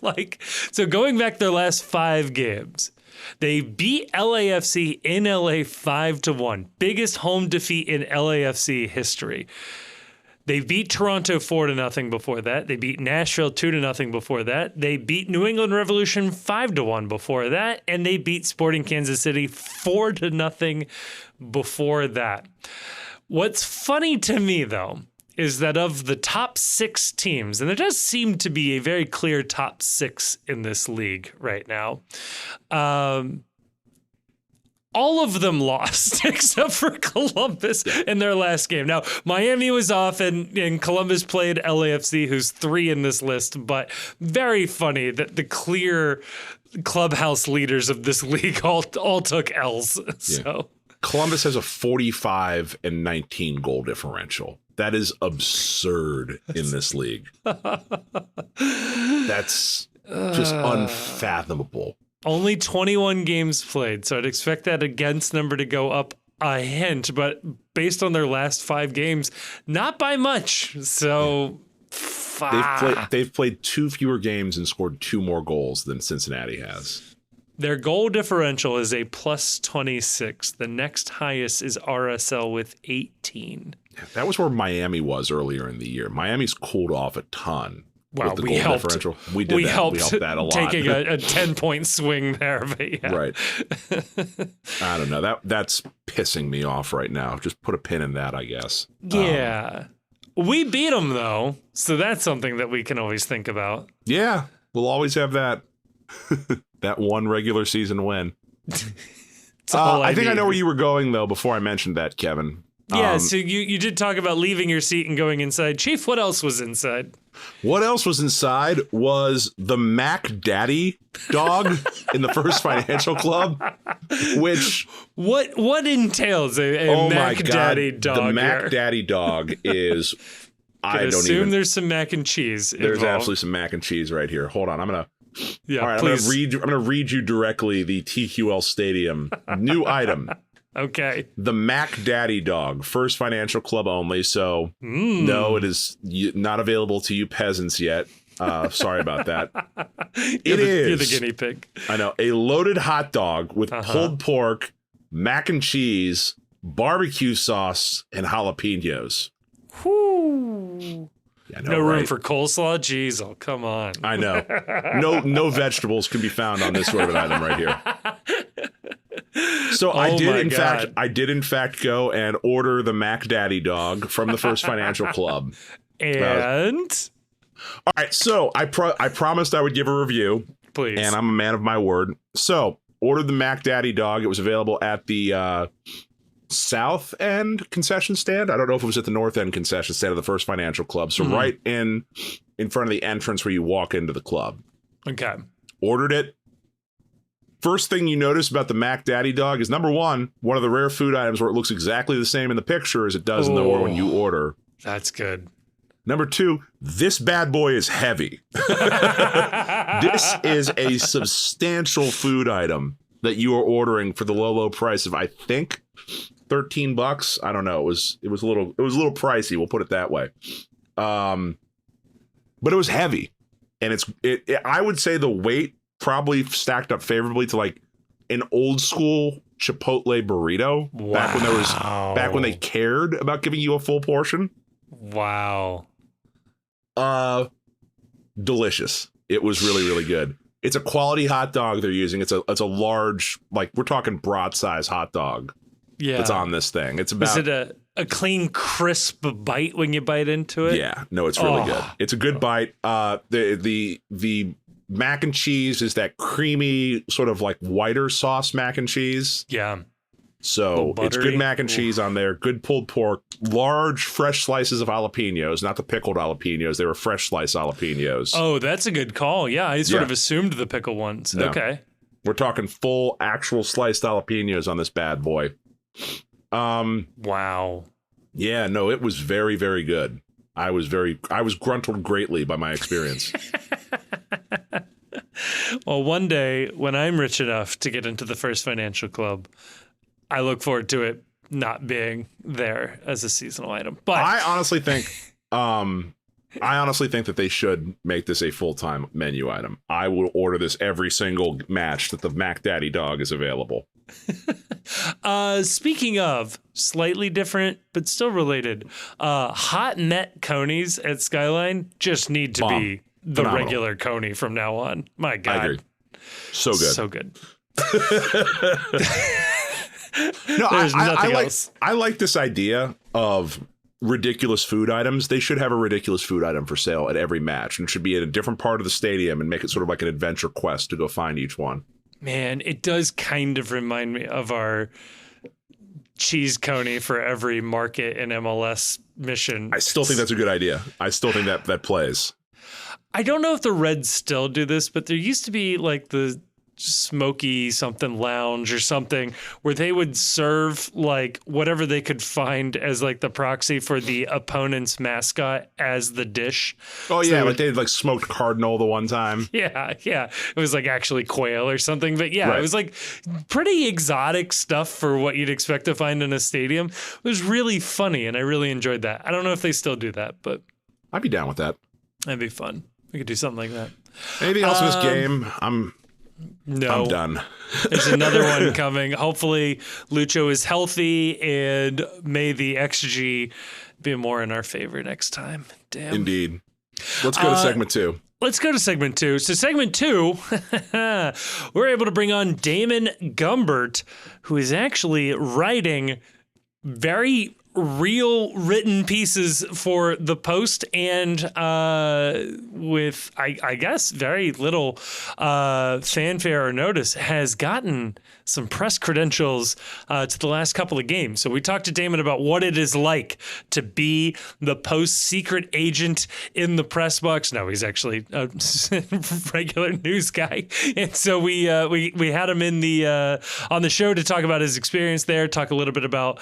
So going back their last 5 games, they beat LAFC in LA 5-1. Biggest home defeat in LAFC history. They beat Toronto 4-0 before that. They beat Nashville 2-0 before that. They beat New England Revolution 5-1 before that. And they beat Sporting Kansas City 4-0 before that. What's funny to me, though, is that of the top 6 teams, and there does seem to be a very clear top 6 in this league right now, all of them lost except for Columbus in their last game. Now, Miami was off and Columbus played LAFC, who's 3 in this list, but very funny that the clear clubhouse leaders of this league all took L's. So Columbus has a 45-19 goal differential. That is absurd in this league. That's just unfathomable. Only 21 games played, so I'd expect that against number to go up a hint, but based on their last 5 games, not by much. So they've played 2 fewer games and scored 2 more goals than Cincinnati has. Their goal differential is a +26. The next highest is RSL with 18. That was where Miami was earlier in the year. Miami's cooled off a ton. Wow, we helped. We helped that a lot. Taking a 10-point swing there, but yeah. Right. I don't know. That's pissing me off right now. Just put a pin in that, I guess. Yeah. We beat them, though, so that's something that we can always think about. Yeah, we'll always have that that one regular season win. I think I know where you were going, though, before I mentioned that, Kevin. Yeah, so you did talk about leaving your seat and going inside. Chief, what else was inside? What else was inside was the Mac Daddy dog in the First Financial Club, which... What entails a Mac Daddy dog? The Mac Daddy dog is... I don't assume even... there's some mac and cheese involved. There's absolutely some mac and cheese right here. Hold on, I'm going to... Yeah, all right, please. I'm going to read you directly the TQL Stadium new item. Okay. The Mac Daddy dog, First Financial Club only. So no, it is not available to you peasants yet. Sorry about that. You're the guinea pig. I know. A loaded hot dog with pulled pork, mac and cheese, barbecue sauce, and jalapenos. Whoo. Yeah, no room for coleslaw? Jeez, oh, come on. I know. No vegetables can be found on this sort of an item right here. So I did in fact go and order the Mac Daddy dog from the First Financial Club. And all right, so I promised I would give a review. Please. And I'm a man of my word. So ordered the Mac Daddy dog. It was available at the South End concession stand. I don't know if it was at the North End concession stand of the First Financial Club. So right in front of the entrance where you walk into the club. Okay. Ordered it. First thing you notice about the Mac Daddy dog is, number one of the rare food items where it looks exactly the same in the picture as it does in the when you order. That's good. Number two, this bad boy is heavy. This is a substantial food item that you are ordering for the low price of, I think, $13. I don't know. It was a little pricey. We'll put it that way. But it was heavy, and I would say the weight probably stacked up favorably to like an old school Chipotle burrito. Wow. Back when they cared about giving you a full portion. Wow. Delicious. It was really, really good. It's a quality hot dog they're using. It's a large, like, we're talking brat size hot dog. Yeah. That's on this thing. It's about... Is it a clean, crisp bite when you bite into it? Yeah. No, it's really good. It's a good bite. The mac and cheese is that creamy, sort of like whiter sauce mac and cheese. Yeah. So it's good mac and cheese on there, good pulled pork, large fresh slices of jalapenos, not the pickled jalapenos. They were fresh slice jalapenos. Oh, that's a good call. Yeah, I sort of assumed the pickle ones. No. Okay. We're talking full actual sliced jalapenos on this bad boy. Wow. Yeah, no, it was very, very good. I was gruntled greatly by my experience. Well, one day when I'm rich enough to get into the First Financial Club, I look forward to it not being there as a seasonal item. But I honestly think that they should make this a full-time menu item. I will order this every single match that the Mac Daddy dog is available. Speaking of slightly different but still related, hot net conies at Skyline just need to be the regular coney from now on. My God. I agree. So good. So good. No, I like this idea of ridiculous food items. They should have a ridiculous food item for sale at every match, and it should be at a different part of the stadium and make it sort of like an adventure quest to go find each one. Man, it does kind of remind me of our cheese coney for every market in MLS mission. I still think that's a good idea. I still think that plays. I don't know if the Reds still do this, but there used to be like the Smoky something lounge or something where they would serve like whatever they could find as like the proxy for the opponent's mascot as the dish. Oh yeah, like they had like smoked cardinal the one time. Yeah. It was like actually quail or something, but yeah, It was like pretty exotic stuff for what you'd expect to find in a stadium. It was really funny and I really enjoyed that. I don't know if they still do that, but I'd be down with that. That'd be fun. We could do something like that. Anything else in this game? I'm done. There's another one coming. Hopefully, Lucho is healthy, and may the XG be more in our favor next time. Damn. Indeed. Let's go to segment two. Let's go to segment two. So segment two, we're able to bring on Damon Gumbert, who is actually writing very real written pieces for the Post, and with, I guess, very little fanfare or notice, has gotten some press credentials to the last couple of games. So we talked to Damon about what it is like to be the Post secret agent in the press box. No, he's actually a regular news guy. And so we had him in the on the show to talk about his experience there, talk a little bit about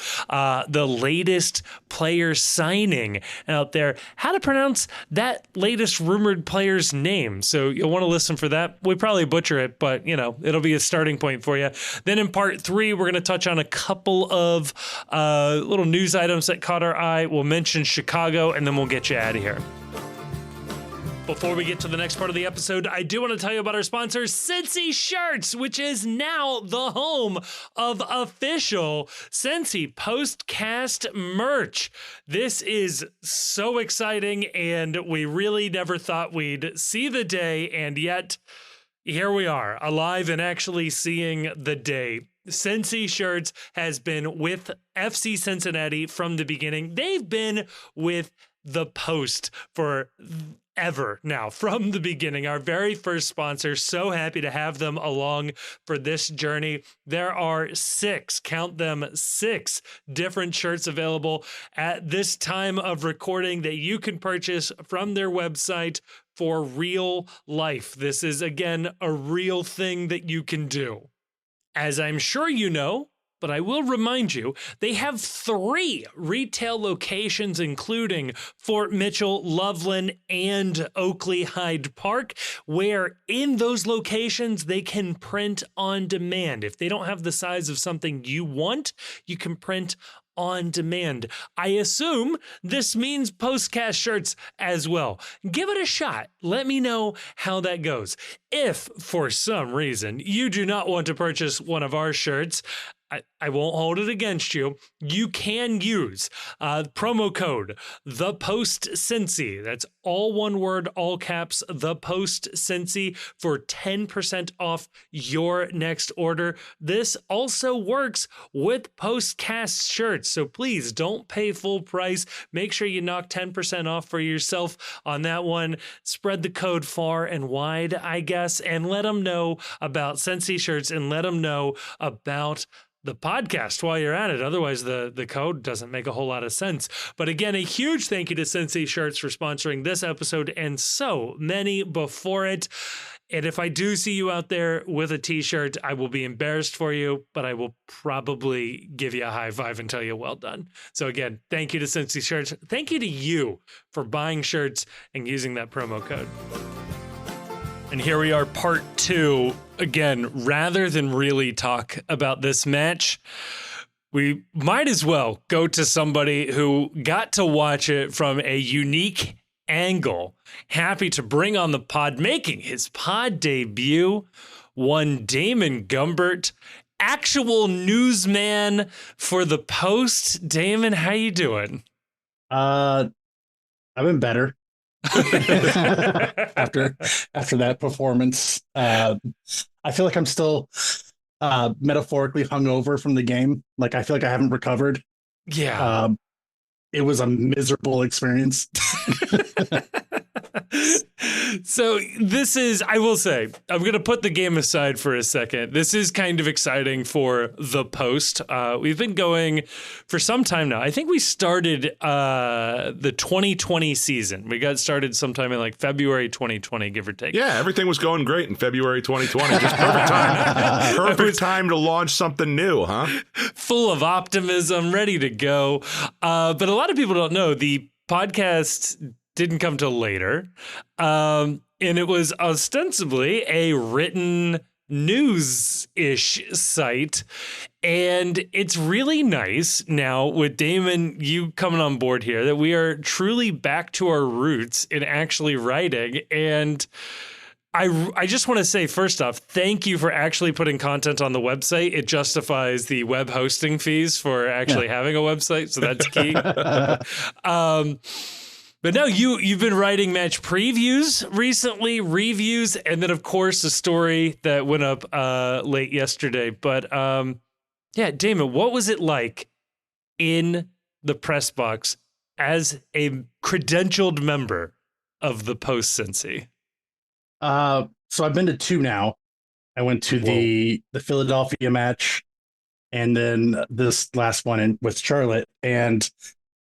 the latest player signing out there, how to pronounce that latest rumored player's name. So you'll want to listen for that. We probably butcher it, but it'll be a starting point for you. Then in part 3, we're going to touch on a couple of little news items that caught our eye. We'll mention Chicago, and then we'll get you out of here. Before we get to the next part of the episode, I do want to tell you about our sponsor, Cincy Shirts, which is now the home of official Cincy Postcast merch. This is so exciting, and we really never thought we'd see the day, and yet here we are, alive and actually seeing the day. Cincy Shirts has been with FC Cincinnati from the beginning. They've been with the Post for ever now, from the beginning, our very first sponsor. So happy to have them along for this journey. There are 6, count them, 6 different shirts available at this time of recording that you can purchase from their website for real life. This is, again, a real thing that you can do. As I'm sure you know, but I will remind you, they have 3 retail locations, including Fort Mitchell, Loveland, and Oakley Hyde Park, where in those locations they can print on demand. If they don't have the size of something you want, you can print on demand. I assume this means postcast shirts as well. Give it a shot. Let me know how that goes. If for some reason you do not want to purchase one of our shirts, I won't hold it against you. You can use promo code ThePostCincy. That's all one word, all caps, ThePostCincy, for 10% off your next order. This also works with Postcast shirts, so please don't pay full price. Make sure you knock 10% off for yourself on that one. Spread the code far and wide, I guess, and let them know about Cincy Shirts, and let them know about the podcast while you're at it. Otherwise, the code doesn't make a whole lot of sense. But again, a huge thank you to Cincy Shirts for sponsoring this episode and so many before it. And if I do see you out there with a t-shirt, I will be embarrassed for you, but I will probably give you a high five and tell you well done. So again, thank you to Cincy Shirts. Thank you to you for buying shirts and using that promo code. And here we are, part 2. Again, rather than really talk about this match, we might as well go to somebody who got to watch it from a unique angle. Happy to bring on the pod, making his pod debut, one Damon Gumbert, actual newsman for the Post. Damon, how you doing? I've been better. after that performance, I feel like I'm still metaphorically hungover from the game. Like, I feel like I haven't recovered. Yeah. It was a miserable experience. So this is, I will say, I'm going to put the game aside for a second. This is kind of exciting for the Post. We've been going for some time now. I think we started the 2020 season. We got started sometime in like February 2020, give or take. Yeah, everything was going great in February 2020. Just perfect time. Perfect time to launch something new, huh? Full of optimism, ready to go. But a lot of people don't know the podcast didn't come till later. And it was ostensibly a written news-ish site. And it's really nice now with Damon, you coming on board here, that we are truly back to our roots in actually writing. And I just want to say, first off, thank you for actually putting content on the website. It justifies the web hosting fees for actually having a website. So that's key. But no, you've been writing match previews recently, reviews, and then, of course, a story that went up late yesterday. But yeah, Damon, what was it like in the press box as a credentialed member of the Post Cincy? So I've been to two now. I went to the Philadelphia match and then this last one with Charlotte, and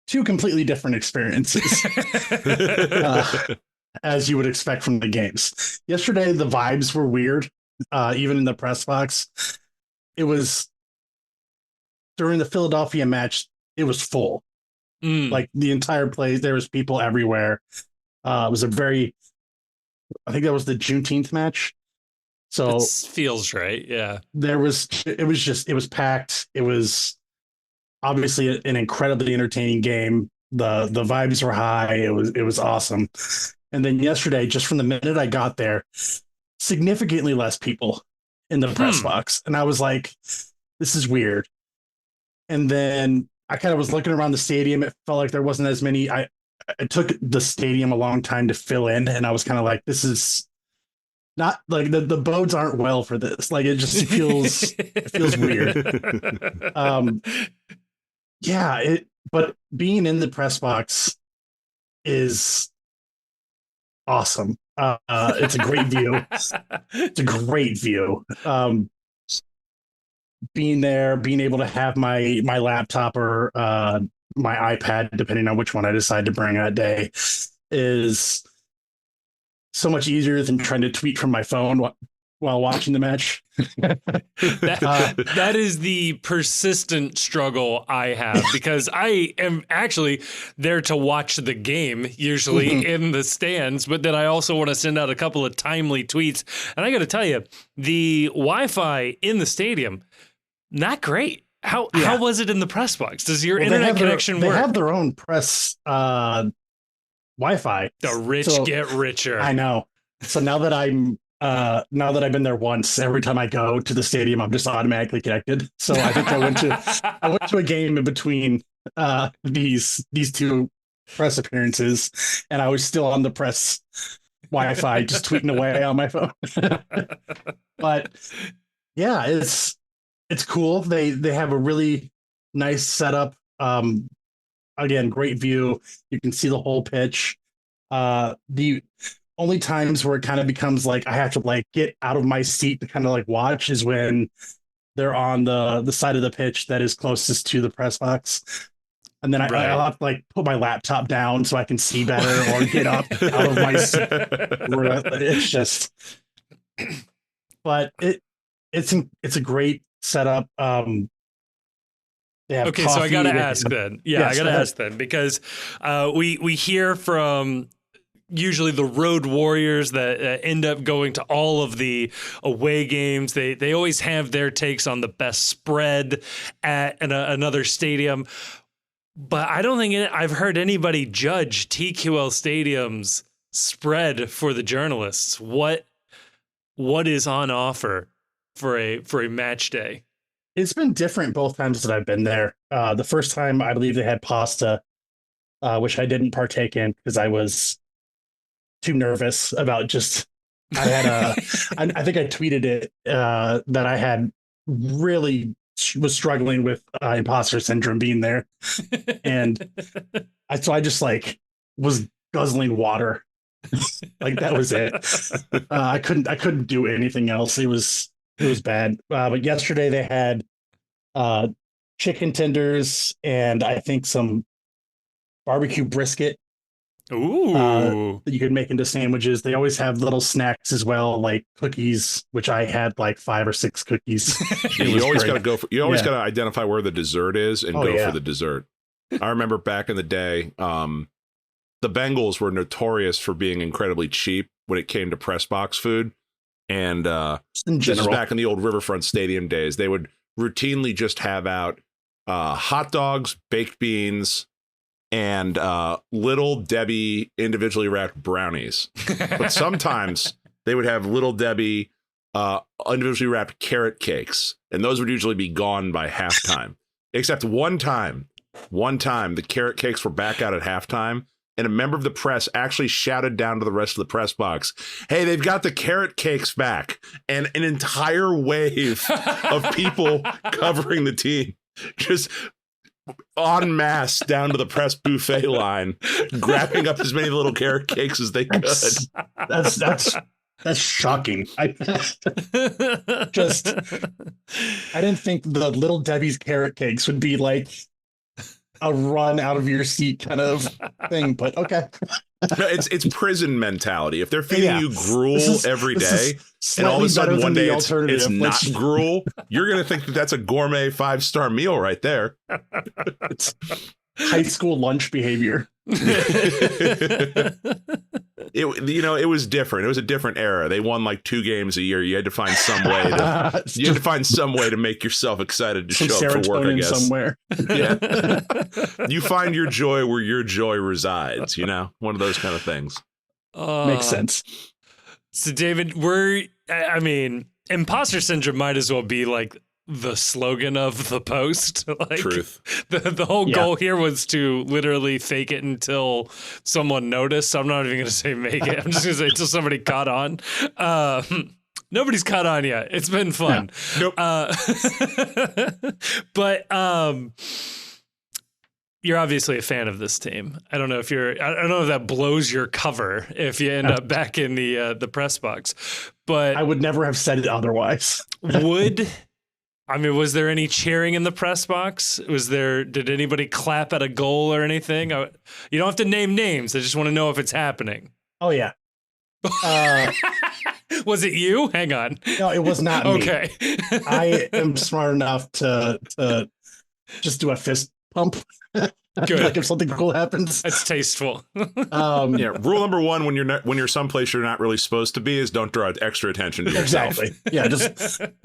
two completely different experiences, as you would expect from the games. Yesterday, the vibes were weird, even in the press box. It was during the Philadelphia match, it was full. Like the entire place, there was people everywhere. It was I think that was the Juneteenth match. So it feels right. Yeah. It was packed. It was obviously an incredibly entertaining game. The vibes were high. It was awesome. And then yesterday, just from the minute I got there, significantly less people in the press box. And I was like, this is weird. And then I kind of was looking around the stadium. It felt like there wasn't as many. It took the stadium a long time to fill in. And I was kind of like, this is not like the bodes aren't well for this. Like it just feels weird. But being in the press box is awesome. It's a great view. It's a great view. Being there, being able to have my laptop or my iPad, depending on which one I decide to bring that day, is so much easier than trying to tweet from my phone while watching the match. That is the persistent struggle I have, because I am actually there to watch the game, usually in the stands, but then I also want to send out a couple of timely tweets. And I got to tell you, the Wi-Fi in the stadium, not great. How was it in the press box? Does your internet connection work? They have their own press Wi-Fi. The rich get richer. I know. So now that I've been there once, every time I go to the stadium, I'm just automatically connected. So I think I went to a game in between these two press appearances, and I was still on the press Wi-Fi, just tweeting away on my phone. But yeah, it's cool. They have a really nice setup. Again, great view. You can see the whole pitch. The only times where it kind of becomes like I have to like get out of my seat to kind of like watch is when they're on the side of the pitch that is closest to the press box. And then I'll have to like put my laptop down so I can see better or get up out of my seat. It's just, but it's a great setup. Okay, so I gotta ask then. Yeah, yes, I gotta ask then, because we hear from usually the road warriors that end up going to all of the away games. They always have their takes on the best spread at another stadium, but I don't think I've heard anybody judge TQL Stadium's spread for the journalists. What is on offer for a match day? It's been different both times that I've been there. The first time, I believe they had pasta, which I didn't partake in because I was too nervous about just. I think I tweeted it that I had was struggling with imposter syndrome being there, and I just like was guzzling water, like that was it. I couldn't do anything else. It was bad. But yesterday they had chicken tenders and I think some barbecue brisket. Ooh. That you could make into sandwiches. They always have little snacks as well, like cookies, which I had like 5 or 6 cookies. You always got to identify where the dessert is and go for the dessert. I remember back in the day, the Bengals were notorious for being incredibly cheap when it came to press box food. And this is back in the old Riverfront Stadium days. They would routinely just have out hot dogs, baked beans, and Little Debbie individually wrapped brownies. But sometimes they would have Little Debbie individually wrapped carrot cakes, and those would usually be gone by halftime. Except one time, the carrot cakes were back out at halftime, and a member of the press actually shouted down to the rest of the press box, "Hey, they've got the carrot cakes back." And an entire wave of people covering the team just en masse down to the press buffet line, grabbing up as many little carrot cakes as they could. That's shocking. I didn't think the Little Debbie's carrot cakes would be like a run out of your seat kind of thing, but okay. No, it's prison mentality. If they're feeding you gruel every day, and all of a sudden one day it's not gruel, you're going to think that that's a gourmet 5-star meal right there. It's high school lunch behavior. It was different. It was a different era. They won like 2 games a year. You had to find some way to make yourself excited to show up for work, I guess. Somewhere. Yeah. You find your joy where your joy resides, one of those kind of things. Makes sense. So David, imposter syndrome might as well be like the slogan of the post. Like, truth. The whole goal here was to literally fake it until someone noticed. So I'm not even going to say make it. I'm just going to say until somebody caught on. Nobody's caught on yet. It's been fun. Nope. But you're obviously a fan of this team. I don't know if that blows your cover if you end up back in the press box. But I would never have said it otherwise. Was there any cheering in the press box? Did anybody clap at a goal or anything? You don't have to name names. I just want to know if it's happening. Oh, yeah. Was it you? Hang on. No, it was not me. Okay. I am smart enough to just do a fist pump. Good. Like if something cool happens. That's tasteful. Rule number 1 when you're someplace you're not really supposed to be is don't draw extra attention to yourself. Exactly. Yeah,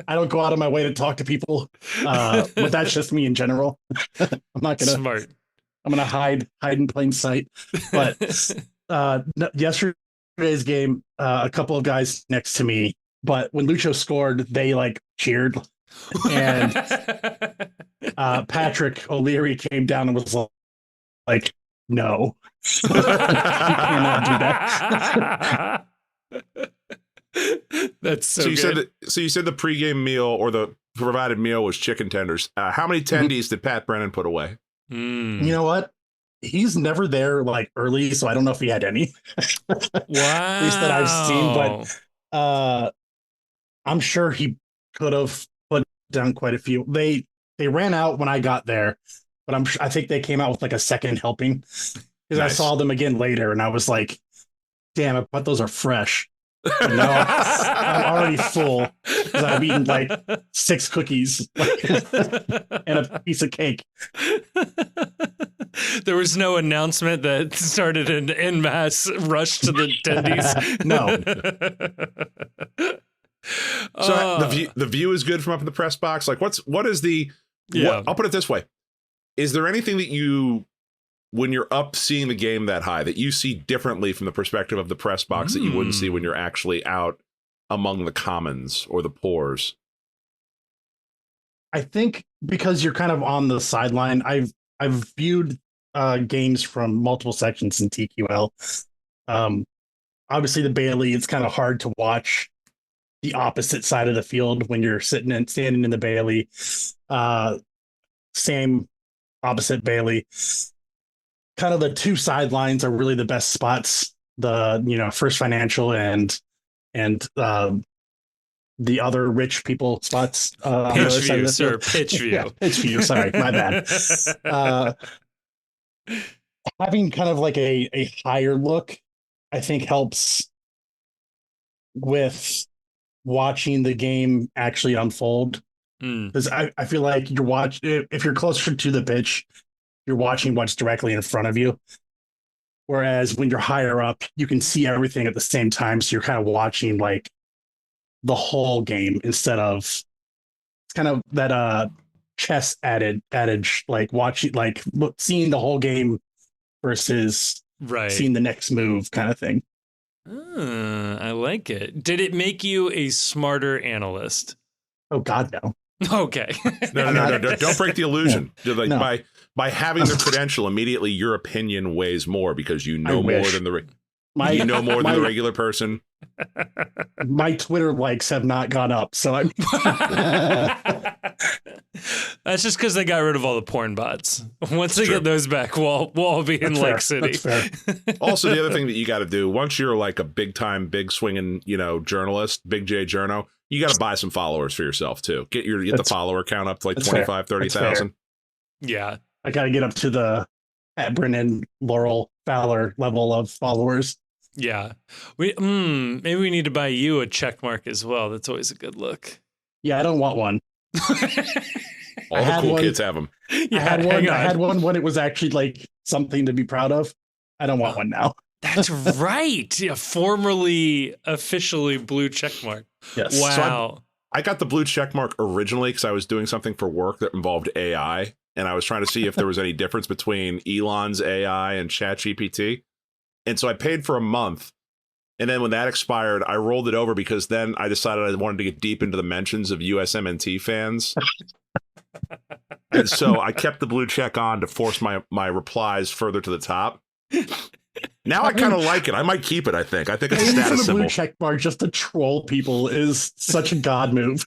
I don't go out of my way to talk to people. But that's just me in general. I'm not gonna smart. I'm gonna hide in plain sight. But yesterday's game, a couple of guys next to me, but when Lucho scored, they like cheered. And Patrick O'Leary came down and was like, no. You cannot do that. That's so good. You said the pregame meal or the provided meal was chicken tenders. How many tendies did Pat Brennan put away? You know what? He's never there like early, so I don't know if he had any. Wow. At least that I've seen, but I'm sure he could have put down quite a few. They ran out when I got there, but I think they came out with like a second helping because nice. I saw them again later and I was like, damn, I bet those are fresh. But no, I'm already full because I've eaten like 6 cookies and a piece of cake. There was no announcement that started an en masse rush to the attendees. No. So the view is good from up in the press box. Like what is the? Yeah. I'll put it this way: is there anything that when you're up seeing the game that high, that you see differently from the perspective of the press box that you wouldn't see when you're actually out among the commons or the pores? I think because you're kind of on the sideline, I've viewed games from multiple sections in TQL. Obviously, the Bailey, it's kind of hard to watch the opposite side of the field when you're standing in the Bailey. Same opposite Bailey. Kind of the 2 sidelines are really the best spots. The First Financial and the other rich people spots. Pitch view, sir. Pitch view. Yeah, pitch view. Sorry, my bad. Having kind of like a higher look, I think helps with watching the game actually unfold. Because I feel like if you're closer to the pitch, you're watching what's directly in front of you. Whereas when you're higher up, you can see everything at the same time. So you're kind of watching like the whole game instead of it's kind of that chess adage, like watching, like seeing the whole game versus seeing the next move kind of thing. I like it. Did it make you a smarter analyst? Oh God, no. Okay. No. Don't break the illusion. Yeah. Like no. By having the credential, immediately your opinion weighs more because you know more than the regular person. My Twitter likes have not gone up, so I'm That's just because they got rid of all the porn bots. Once they get those back, we'll all be in Lake City. That's fair. Also, the other thing that you got to do, once you're like a big time, big swinging, journalist, Big J Journo, you got to buy some followers for yourself too. Get the follower count up to like 25, 30,000. Yeah. I got to get up to the at Brennan Laurel Fowler level of followers. Yeah. Maybe we need to buy you a check mark as well. That's always a good look. Yeah, I don't want one. All the cool kids have them. Yeah, I had one when it was actually like something to be proud of. I don't want one now. That's right. Yeah, formerly officially blue check mark. Yes. Wow. So I got the blue check mark originally because I was doing something for work that involved AI, and I was trying to see if there was any difference between Elon's AI and ChatGPT. And so I paid for a month. And then when that expired, I rolled it over because then I decided I wanted to get deep into the mentions of USMNT fans. And so I kept the blue check on to force my replies further to the top. Now I kind of like it. I might keep it, I think. I think it's a status symbol. Blue check mark just to troll people is such a god move.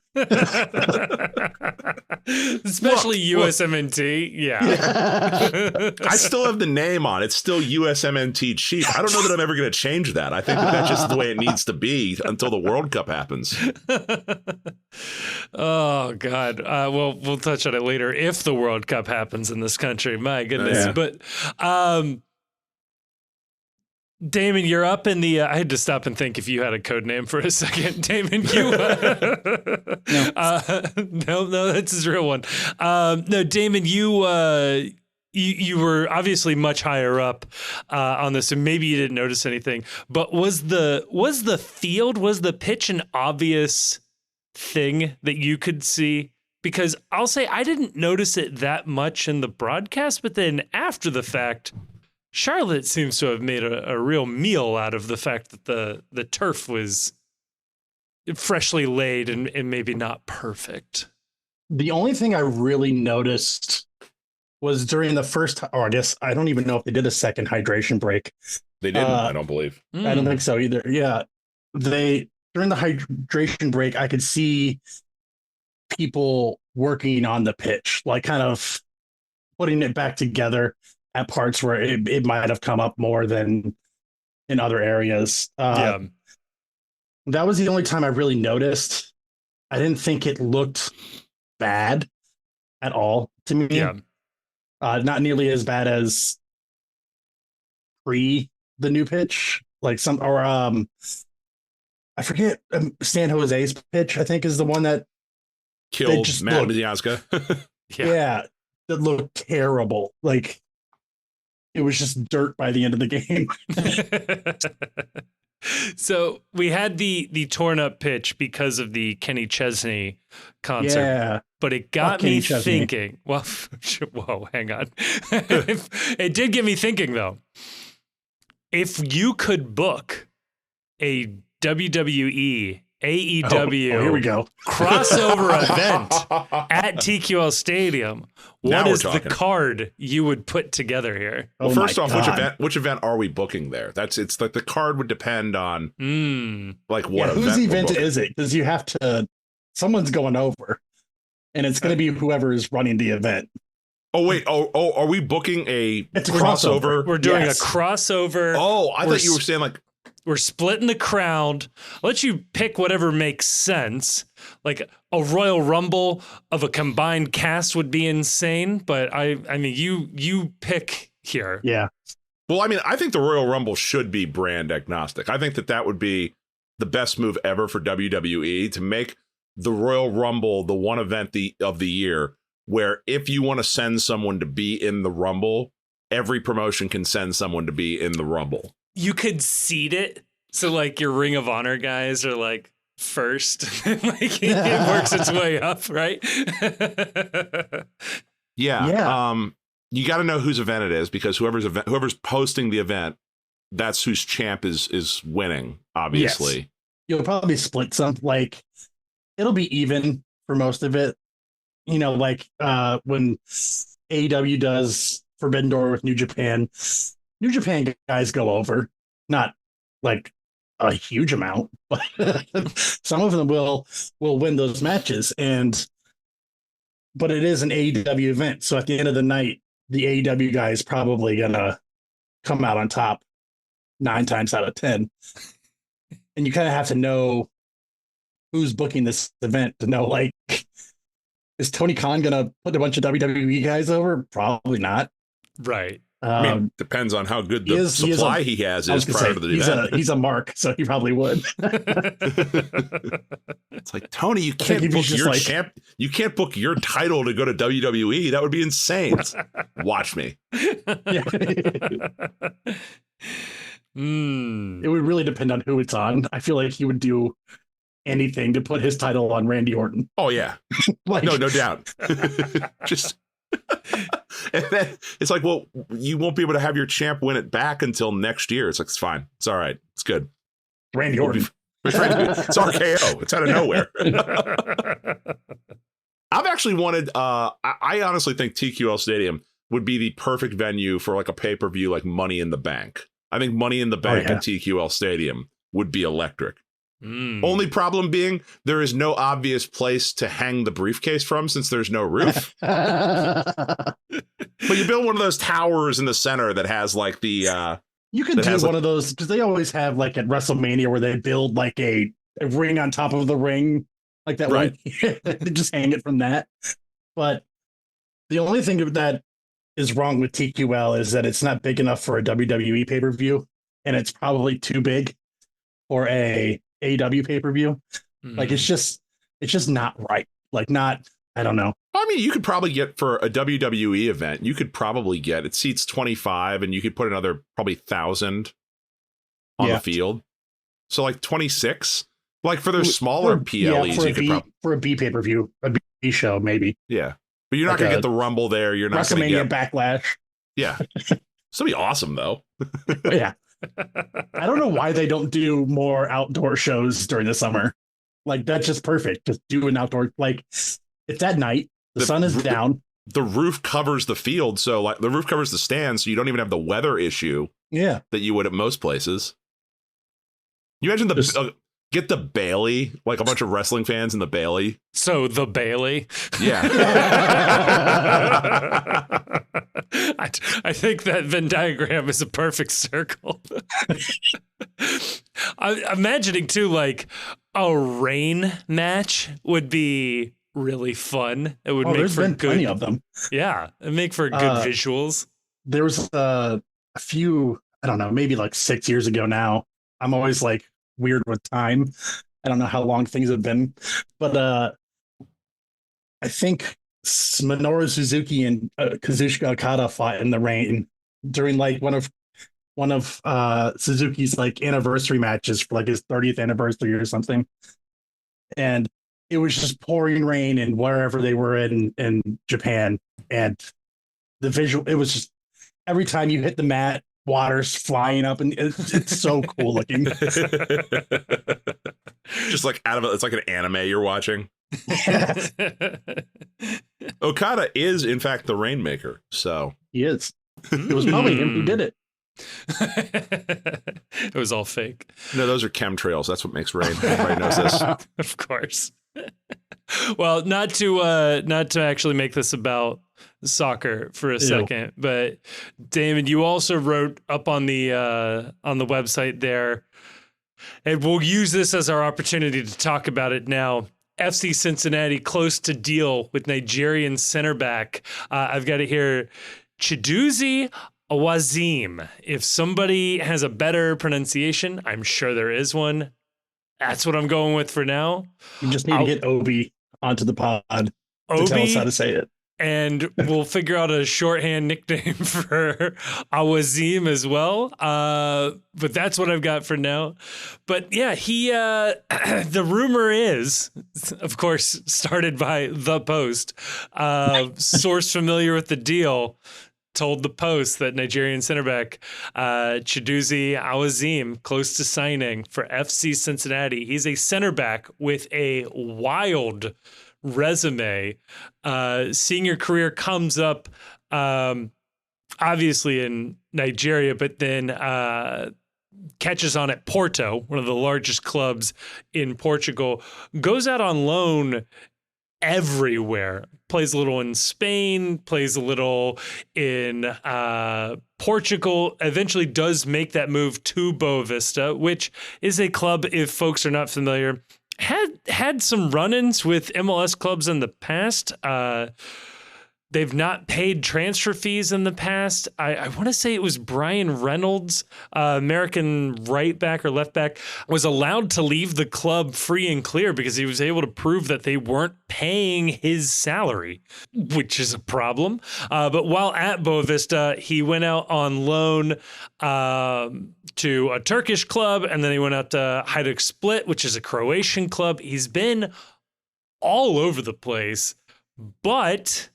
Especially USMNT. Yeah. I still have the name on. It's still USMNT Chief. I don't know that I'm ever going to change that. I think that's just the way it needs to be until the World Cup happens. Oh, God. We'll touch on it later if the World Cup happens in this country. My goodness. Yeah. But Damon, you're up in the. I had to stop and think if you had a code name for a second. Damon, you. No, that's his real one. No, Damon, you were obviously much higher up on this, and maybe you didn't notice anything. But was the pitch an obvious thing that you could see? Because I'll say I didn't notice it that much in the broadcast, but then after the fact, Charlotte seems to have made a real meal out of the fact that the turf was freshly laid and maybe not perfect. The only thing I really noticed was during the first, or I guess I don't even know if they did a second hydration break. They didn't, I don't believe. I don't think so either. Yeah. During the hydration break, I could see people working on the pitch, like kind of putting it back together at parts where it might have come up more than in other areas. That was the only time I really noticed. I didn't think it looked bad at all to me. Yeah. Not nearly as bad as pre the new pitch. Like I forget, San Jose's pitch, I think, is the one that killed Matt Miazga. Yeah, that looked terrible. Like, it was just dirt by the end of the game. So we had the torn up pitch because of the Kenny Chesney concert. Yeah. But it got me thinking. Well, whoa, hang on. It did get me thinking, though. If you could book a WWE AEW here we go. crossover event at TQL Stadium, what is the card you would put together here? Well, first off, which event are we booking there? It's like the card would depend on like what event. Whose event is it? Because you have to, someone's going over, and it's going to be whoever is running the event. Oh wait! Oh, are we booking it's a crossover? We're doing a crossover. Oh, I thought you were saying like. We're splitting the crowd. I'll let you pick whatever makes sense. Like a Royal Rumble of a combined cast would be insane, but I mean, you pick here. Yeah. Well, I mean, I think the Royal Rumble should be brand agnostic. I think that would be the best move ever for WWE to make the Royal Rumble the one event of the year where if you want to send someone to be in the Rumble, every promotion can send someone to be in the Rumble. You could seed it so like your Ring of Honor guys are like first. Like it works its way up, right? Yeah. You got to know whose event it is because whoever's posting the event, that's whose champ is winning, obviously. Yes. You'll probably split some, like it'll be even for most of it. You know, like when AEW does Forbidden Door with New Japan guys go over, not like a huge amount, but some of them will win those matches. And but it is an AEW event. So at the end of the night, the AEW guy is probably gonna come out on top 9 times out of 10. And you kind of have to know who's booking this event to know, like, is Tony Khan gonna put a bunch of WWE guys over? Probably not. Right. I mean, depends on how good the supply he has is prior to the event. He's a mark, so he probably would. It's like, Tony, you can't book your champ. You can't book your title to go to WWE. That would be insane. Watch me. It would really depend on who it's on. I feel like he would do anything to put his title on Randy Orton. Oh yeah, like, no doubt. Just. And then it's like, well, you won't be able to have your champ win it back until next year. It's like, it's fine. It's all right. It's good. Randy Orton. It's RKO. It's out of nowhere. I've actually wanted, I honestly think TQL Stadium would be the perfect venue for like a pay-per-view like Money in the Bank. I think Money in the Bank at TQL Stadium would be electric. Only problem being there is no obvious place to hang the briefcase from since there's no roof. But you build one of those towers in the center that has like the you could do one of those because they always have like at WrestleMania where they build like a ring on top of the ring like that, right? They just hang it from that. But the only thing that is wrong with TQL is that it's not big enough for a WWE pay-per-view, and it's probably too big for a AEW pay-per-view. Like it's just not right. Like not, I don't know. I mean, you could probably get for a WWE event, you could probably get, it seats 25 and you could put another probably 1,000 on the field. So like 26, like for their smaller PLEs, you could probably for a B pay-per-view, a B show, maybe. Yeah. But you're not going to get the Rumble there. You're not going to get Backlash. Yeah. This will be awesome though. Yeah. I don't know why they don't do more outdoor shows during the summer. Like that's just perfect. Just do an outdoor, like it's at night. The sun is down. The roof covers the field. So like the roof covers the stands. So you don't even have the weather issue. Yeah. That you would at most places. You imagine get the Bailey, like a bunch of wrestling fans in the Bailey. So the Bailey. Yeah. I think that Venn diagram is a perfect circle. I'm imagining too, like a rain match would be really fun. It would make for plenty of them. Yeah, it'd make for good visuals. There was a few, I don't know, maybe like 6 years ago now. I'm always like weird with time. I don't know how long things have been, but I think Minoru Suzuki and Kazuchika Okada fought in the rain during like one of Suzuki's like anniversary matches for like his 30th anniversary or something, and it was just pouring rain and wherever they were in Japan, and the visual, it was just every time you hit the mat, water's flying up, and it's so cool looking. Just like out of it, it's like an anime you're watching. Okada is in fact the Rainmaker, so he is. It was probably him who did it. It was all fake. No, those are chemtrails. That's what makes rain. Everybody knows this. Of course. Well, not to actually make this about soccer for a second, but Damon, you also wrote up on the website there, and we'll use this as our opportunity to talk about it now. FC Cincinnati close to deal with Nigerian centerback. I've got it here, Chidozie Awaziem. If somebody has a better pronunciation, I'm sure there is one. That's what I'm going with for now. You just need to get Obi onto the pod to tell us how to say it. And we'll figure out a shorthand nickname for Awaziem as well. But that's what I've got for now. But yeah, he the rumor is, of course, started by The Post. Source familiar with the deal told The Post that Nigerian centerback Chidozie Awaziem close to signing for FC Cincinnati. He's a centerback with a wild resume. Senior career comes up obviously in Nigeria, but then catches on at Porto, one of the largest clubs in Portugal, goes out on loan everywhere. Plays a little in Spain, plays a little in Portugal, eventually does make that move to Boa Vista, which is a club, if folks are not familiar, had some run-ins with MLS clubs in the past. They've not paid transfer fees in the past. I want to say it was Brian Reynolds, American right back or left back, was allowed to leave the club free and clear because he was able to prove that they weren't paying his salary, which is a problem. But while at Boa Vista, he went out on loan to a Turkish club, and then he went out to Hajduk Split, which is a Croatian club. He's been all over the place, but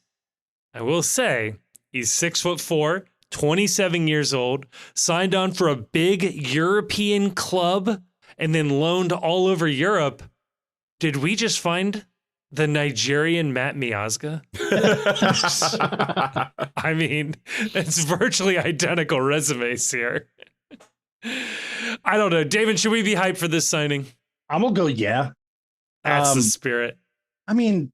I will say he's 6'4", 27 years old, signed on for a big European club, and then loaned all over Europe. Did we just find the Nigerian Matt Miazga? I mean, it's virtually identical resumes here. I don't know. David, should we be hyped for this signing? I'm going to go, yeah. That's the spirit. I mean,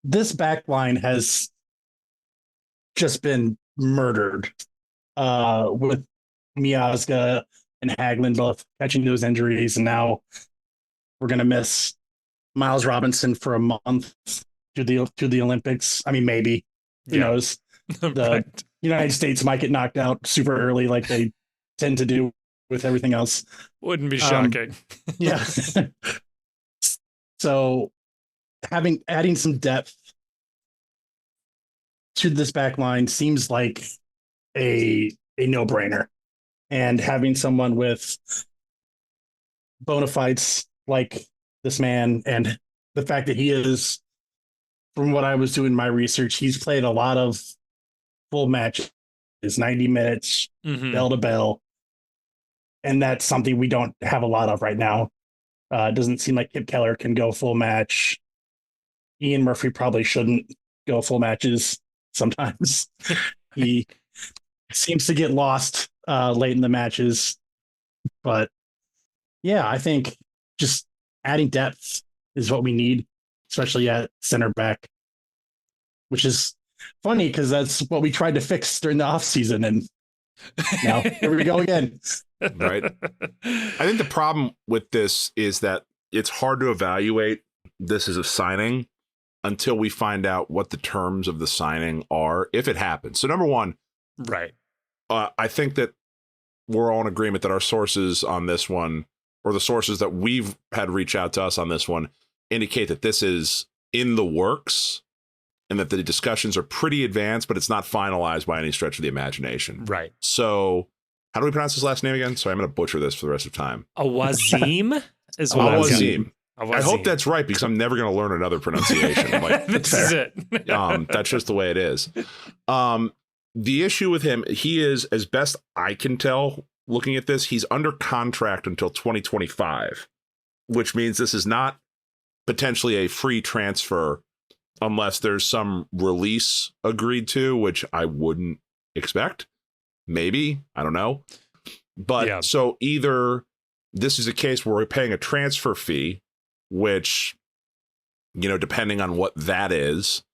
this back line has just been murdered with Miazga and Hagelin both catching those injuries, and now we're gonna miss Miles Robinson for a month to the Olympics. I mean, maybe who knows? The Right. United States might get knocked out super early, like they tend to do with everything else. Wouldn't be shocking. Yeah. So adding some depth to this back line seems like a no-brainer, and having someone with bona fides like this man, and the fact that he is, from what I was doing my research, he's played a lot of full matches, 90 minutes, bell to bell, and that's something we don't have a lot of right now. It doesn't seem like Kip Keller can go full match. Ian Murphy probably shouldn't go full matches. Sometimes he seems to get lost late in the matches. But yeah, I think just adding depth is what we need, especially at center back, which is funny because that's what we tried to fix during the offseason. And now here we go again. Right. I think the problem with this is that it's hard to evaluate this as a signing until we find out what the terms of the signing are, if it happens. So number one, Right. I think that we're all in agreement that our sources on this one, or the sources that we've had reach out to us on this one, indicate that this is in the works and that the discussions are pretty advanced, but it's not finalized by any stretch of the imagination. Right. So how do we pronounce his last name again? Sorry, I'm going to butcher this for the rest of time. Awaziem is what Awaziem. Awaziem. I hope that's right, because I'm never going to learn another pronunciation. Like, This is it. that's just the way it is. The issue with him, he is, as best I can tell, looking at this, he's under contract until 2025, which means this is not potentially a free transfer unless there's some release agreed to, which I wouldn't expect. Maybe, I don't know. But Yeah. so either this is a case where we're paying a transfer fee, which, you know, depending on what that is,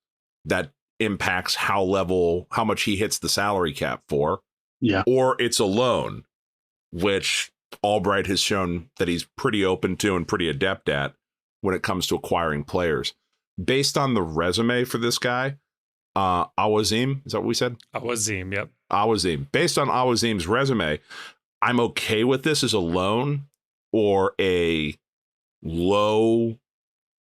that impacts how much he hits the salary cap for. Yeah. Or it's a loan, which Albright has shown that he's pretty open to and pretty adept at when it comes to acquiring players. Based on the resume for this guy, Awaziem, is that what we said? Awaziem, yep. Awaziem. Based on Awaziem's resume, I'm okay with this as a loan or a low,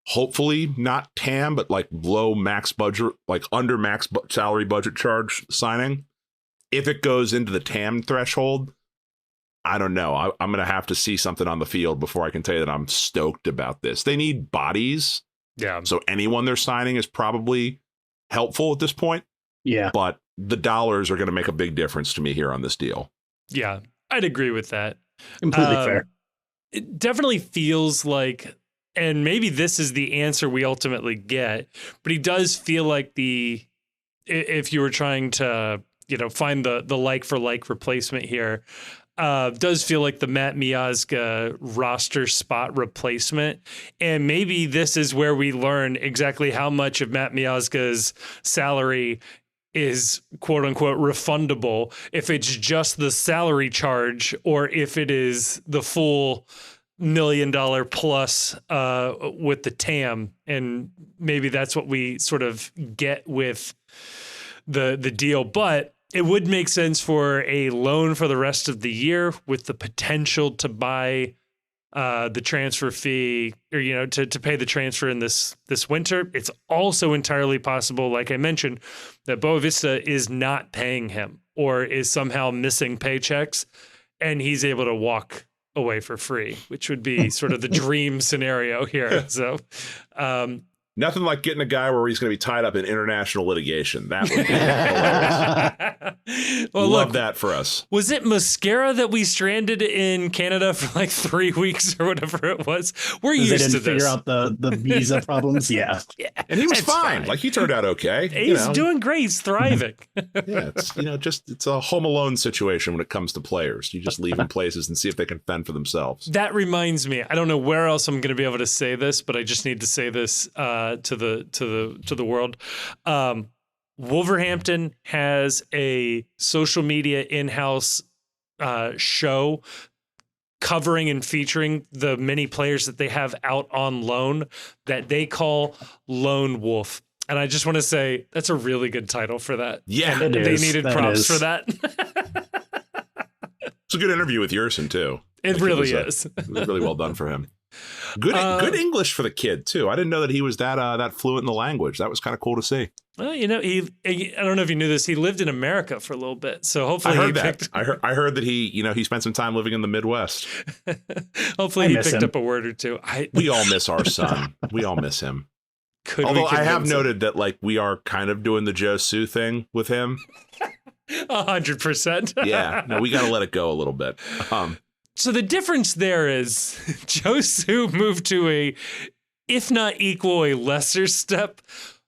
hopefully not TAM, but like low max budget, like under max salary budget charge signing. If it goes into the TAM threshold, I don't know. I'm going to have to see something on the field before I can tell you that I'm stoked about this. They need bodies. Yeah. So anyone they're signing is probably helpful at this point. Yeah. But the dollars are going to make a big difference to me here on this deal. Yeah, I'd agree with that. Completely fair. It definitely feels like, and maybe this is the answer we ultimately get, but he does feel like if you were trying to find the like for like replacement here. Does feel like the Matt Miazga roster spot replacement. And maybe this is where we learn exactly how much of Matt Miazga's salary is quote unquote refundable, if it's just the salary charge or if it is the full $1 million plus with the TAM. And maybe that's what we sort of get with the deal. But it would make sense for a loan for the rest of the year with the potential to buy the transfer fee, or to pay the transfer in this winter. It's also entirely possible, like I mentioned, that Boavista is not paying him or is somehow missing paychecks, and he's able to walk away for free, which would be sort of the dream scenario here. So, nothing like getting a guy where he's going to be tied up in international litigation. That would be hilarious. Well, Love look, that for us. Was it Mascara that we stranded in Canada for like 3 weeks or whatever it was? We're used to this. They didn't figure out the visa problems. Yeah. And he was fine. Like, he turned out okay. He's doing great. He's thriving. Yeah, it's it's a Home Alone situation when it comes to players. You just leave them places and see if they can fend for themselves. That reminds me, I don't know where else I'm going to be able to say this, but I just need to say this to the world. Wolverhampton has a social media in-house show covering and featuring the many players that they have out on loan that they call Lone Wolf. And I just want to say that's a really good title for that. Yeah, they needed props for that. It's a good interview with Yersin too. It really is. It was really well done for him. Good English for the kid too. I didn't know that he was that fluent in the language. That was kind of cool to see. Well, I don't know if you knew this. He lived in America for a little bit, so hopefully I heard that he spent some time living in the Midwest. Hopefully he picked up a word or two. We all miss our son. We all miss him. Although I have noted that we are kind of doing the Joe Sue thing with him. 100%. Yeah, no, we got to let it go a little bit. So the difference there is Joe Sue moved to a, if not equal, a lesser step.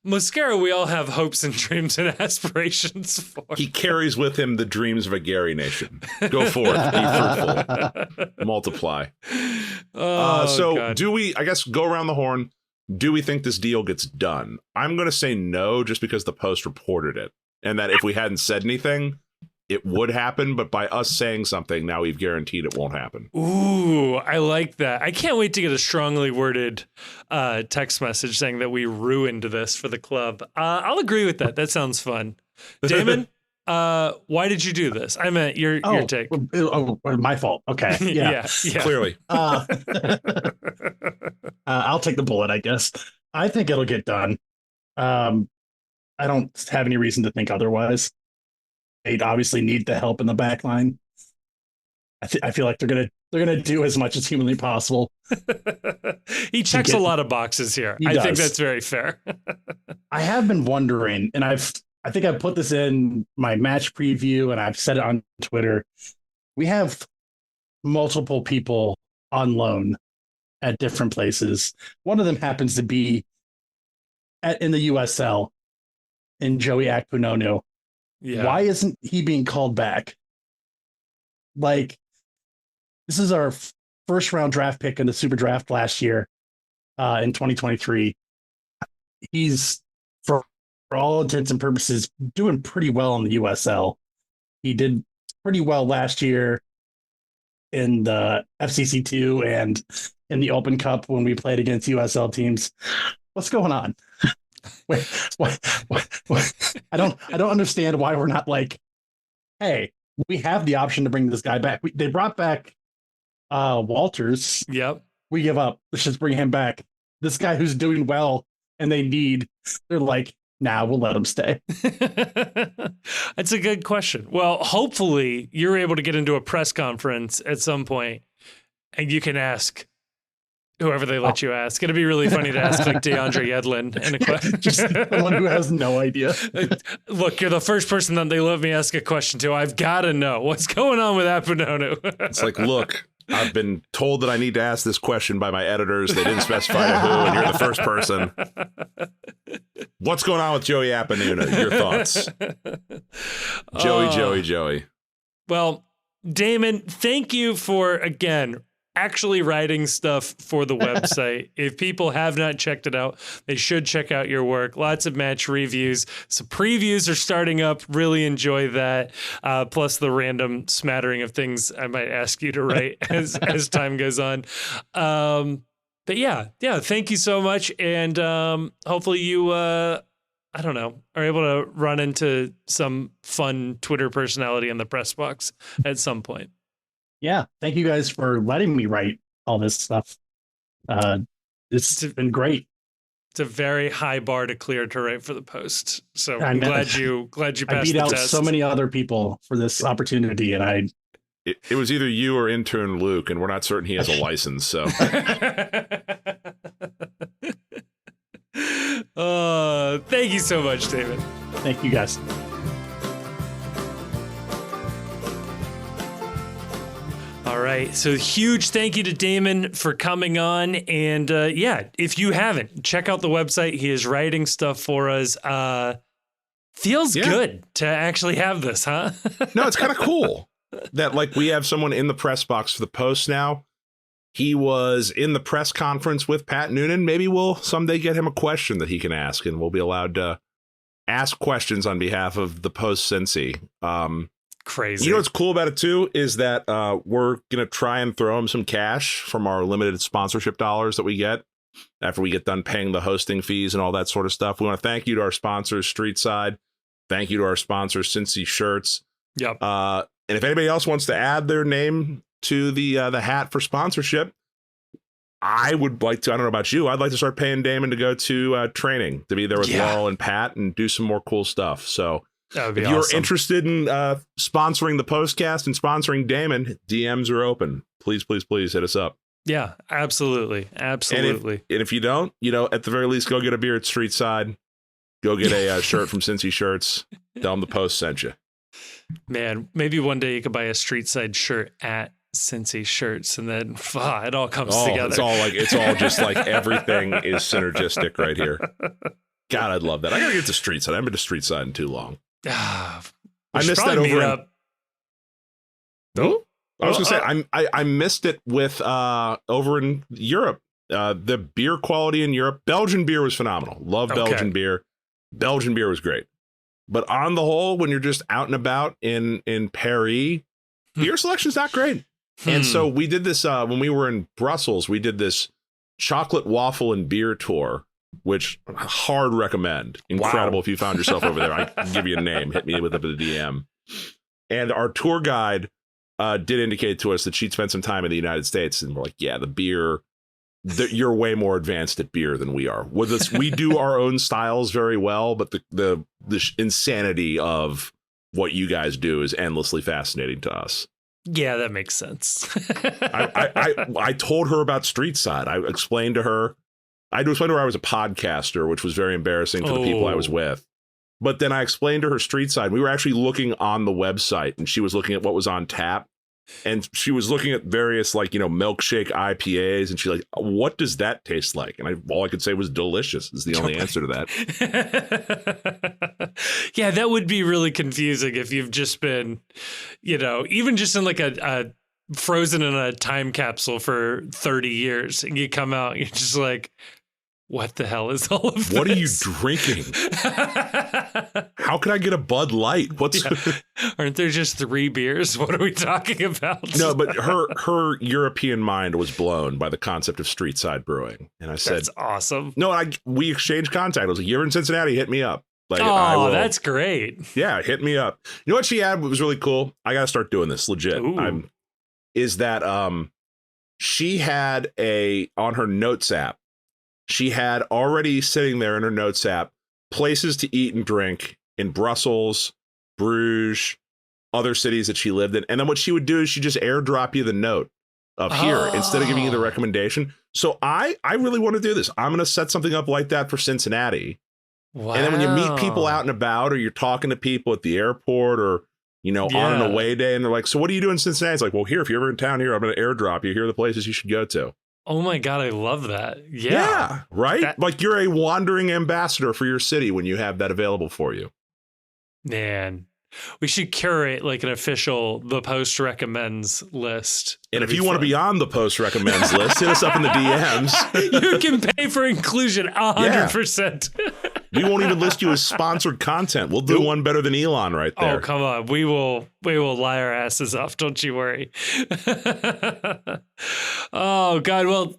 Mascara, we all have hopes and dreams and aspirations for. He carries with him the dreams of a Gary nation. Go forth, be fruitful, multiply. So God. Do we, I guess, go around the horn? Do we think this deal gets done? I'm going to say no, just because the Post reported it. And that if we hadn't said anything, it would happen. But by us saying something, now we've guaranteed it won't happen. Ooh, I like that. I can't wait to get a strongly worded text message saying that we ruined this for the club. I'll agree with that. That sounds fun. Damon, why did you do this? I meant your take. Oh, my fault. Okay. Yeah. yeah. Clearly. I'll take the bullet, I guess. I think it'll get done. I don't have any reason to think otherwise. They obviously need the help in the back line. I feel like they're gonna do as much as humanly possible. He checks a lot of boxes here. I think that's very fair. I have been wondering, and I think I put this in my match preview, and I've said it on Twitter. We have multiple people on loan at different places. One of them happens to be in the USL in Joey Akpunonu. Yeah. Why isn't he being called back? Like, this is our first round draft pick in the Super Draft last year in 2023. He's, for all intents and purposes, doing pretty well in the USL. He did pretty well last year in the FCC2 and in the Open Cup when we played against USL teams. What's going on? Wait, what? I don't understand why we're not like, hey, we have the option to bring this guy back. They brought back Walters. Yep. We give up. Let's just bring him back. This guy who's doing well and they're like, nah, we'll let him stay. That's a good question. Well, hopefully you're able to get into a press conference at some point and you can ask whoever they let you ask. It'd be really funny to ask like DeAndre Yedlin and a question. Just someone who has no idea. Look, you're the first person that they let me ask a question to. I've got to know what's going on with Akpunonu. It's like, look, I've been told that I need to ask this question by my editors. They didn't specify who, and you're the first person. What's going on with Joey Akpunonu? Your thoughts? Joey. Well, Damon, thank you for, again, actually writing stuff for the website. If people have not checked it out, they should check out your work. Lots of match reviews. Some previews are starting up. Really enjoy that. Plus the random smattering of things I might ask you to write as time goes on. But yeah, thank you so much. And hopefully you, I don't know, are able to run into some fun Twitter personality in the press box at some point. Yeah. Thank you guys for letting me write all this stuff. It's been great. It's a very high bar to clear to write for the Post. So I'm glad you passed I beat the out test. so many other people for this opportunity, and it was either you or intern Luke, and we're not certain he has a license. So, thank you so much, David. Thank you guys. All right. So huge thank you to Damon for coming on. And if you haven't, check out the website. He is writing stuff for us. Feels good to actually have this, huh? No, it's kind of cool that we have someone in the press box for the Post now. He was in the press conference with Pat Noonan. Maybe we'll someday get him a question that he can ask, and we'll be allowed to ask questions on behalf of the Post Cincy. Crazy. You know what's cool about it, too, is that we're going to try and throw him some cash from our limited sponsorship dollars that we get after we get done paying the hosting fees and all that sort of stuff. We want to thank you to our sponsors, Streetside. Thank you to our sponsors, Cincy Shirts. Yep. And if anybody else wants to add their name to the hat for sponsorship, I would like to, I don't know about you, I'd like to start paying Damon to go to training, to be there with Laurel and Pat and do some more cool stuff. So if you're interested in sponsoring the Postcast and sponsoring Damon, DMs are open. Please hit us up. Yeah, absolutely. And if you don't, at the very least, go get a beer at Streetside. Go get a shirt from Cincy Shirts. Tell them the Post sent you. Man, maybe one day you could buy a Streetside shirt at Cincy Shirts, and then it all comes together. It's all just everything is synergistic right here. God, I'd love that. I gotta get to Streetside. I haven't been to Streetside in too long. I missed that over. I was gonna say I missed it with over in Europe. The beer quality in Europe, Belgian beer was phenomenal. Love Belgian beer. Belgian beer was great. But on the whole, when you're just out and about in Paris, beer selection's not great. And so we did this when we were in Brussels. We did this chocolate waffle and beer tour, which I hard recommend. Incredible. If you found yourself over there, I can give you a name. Hit me with a DM. And our tour guide did indicate to us that she'd spent some time in the United States, and we're like, yeah, the beer. You're way more advanced at beer than we are. With us, we do our own styles very well, but the insanity of what you guys do is endlessly fascinating to us. Yeah, that makes sense. I told her about Streetside. I explained to her. I had to explain to her I was a podcaster, which was very embarrassing for the people I was with. But then I explained to her Streetside. We were actually looking on the website, and she was looking at what was on tap. And she was looking at various milkshake IPAs, and she's like, what does that taste like? And all I could say was delicious is the only answer to that. Yeah, that would be really confusing if you've just been, even just in a frozen in a time capsule for 30 years, and you come out, you're just like, what the hell is all of this? What are you drinking? How can I get a Bud Light? Aren't there just 3 beers? What are we talking about? No, but her European mind was blown by the concept of Streetside Brewing. And I said, that's awesome. No, we exchanged contact. I was like, you're in Cincinnati, hit me up. That's great. Yeah, hit me up. You know what she had was really cool? I got to start doing this legit. She had on her notes app, she had already sitting there in her notes app places to eat and drink in Brussels, Bruges, other cities that she lived in. And then what she would do is she just airdrop you the note of here instead of giving you the recommendation. So I really want to do this. I'm going to set something up like that for Cincinnati. Wow. And then when you meet people out and about, or you're talking to people at the airport, or on an away day, and they're like, so what do you do in Cincinnati? It's like, well, here, if you're ever in town here, I'm going to airdrop you. Here are the places you should go to. Oh my God, I love that. Yeah, right? Like you're a wandering ambassador for your city when you have that available for you. Man, We should curate like an official The Post recommends list. And if you want to be on the Post recommends list, hit us up in the DMs. You can pay for inclusion 100%. We won't even list you as sponsored content. We'll do one better than Elon right there. Oh, come on. We will lie our asses off. Don't you worry. Oh, God. Well,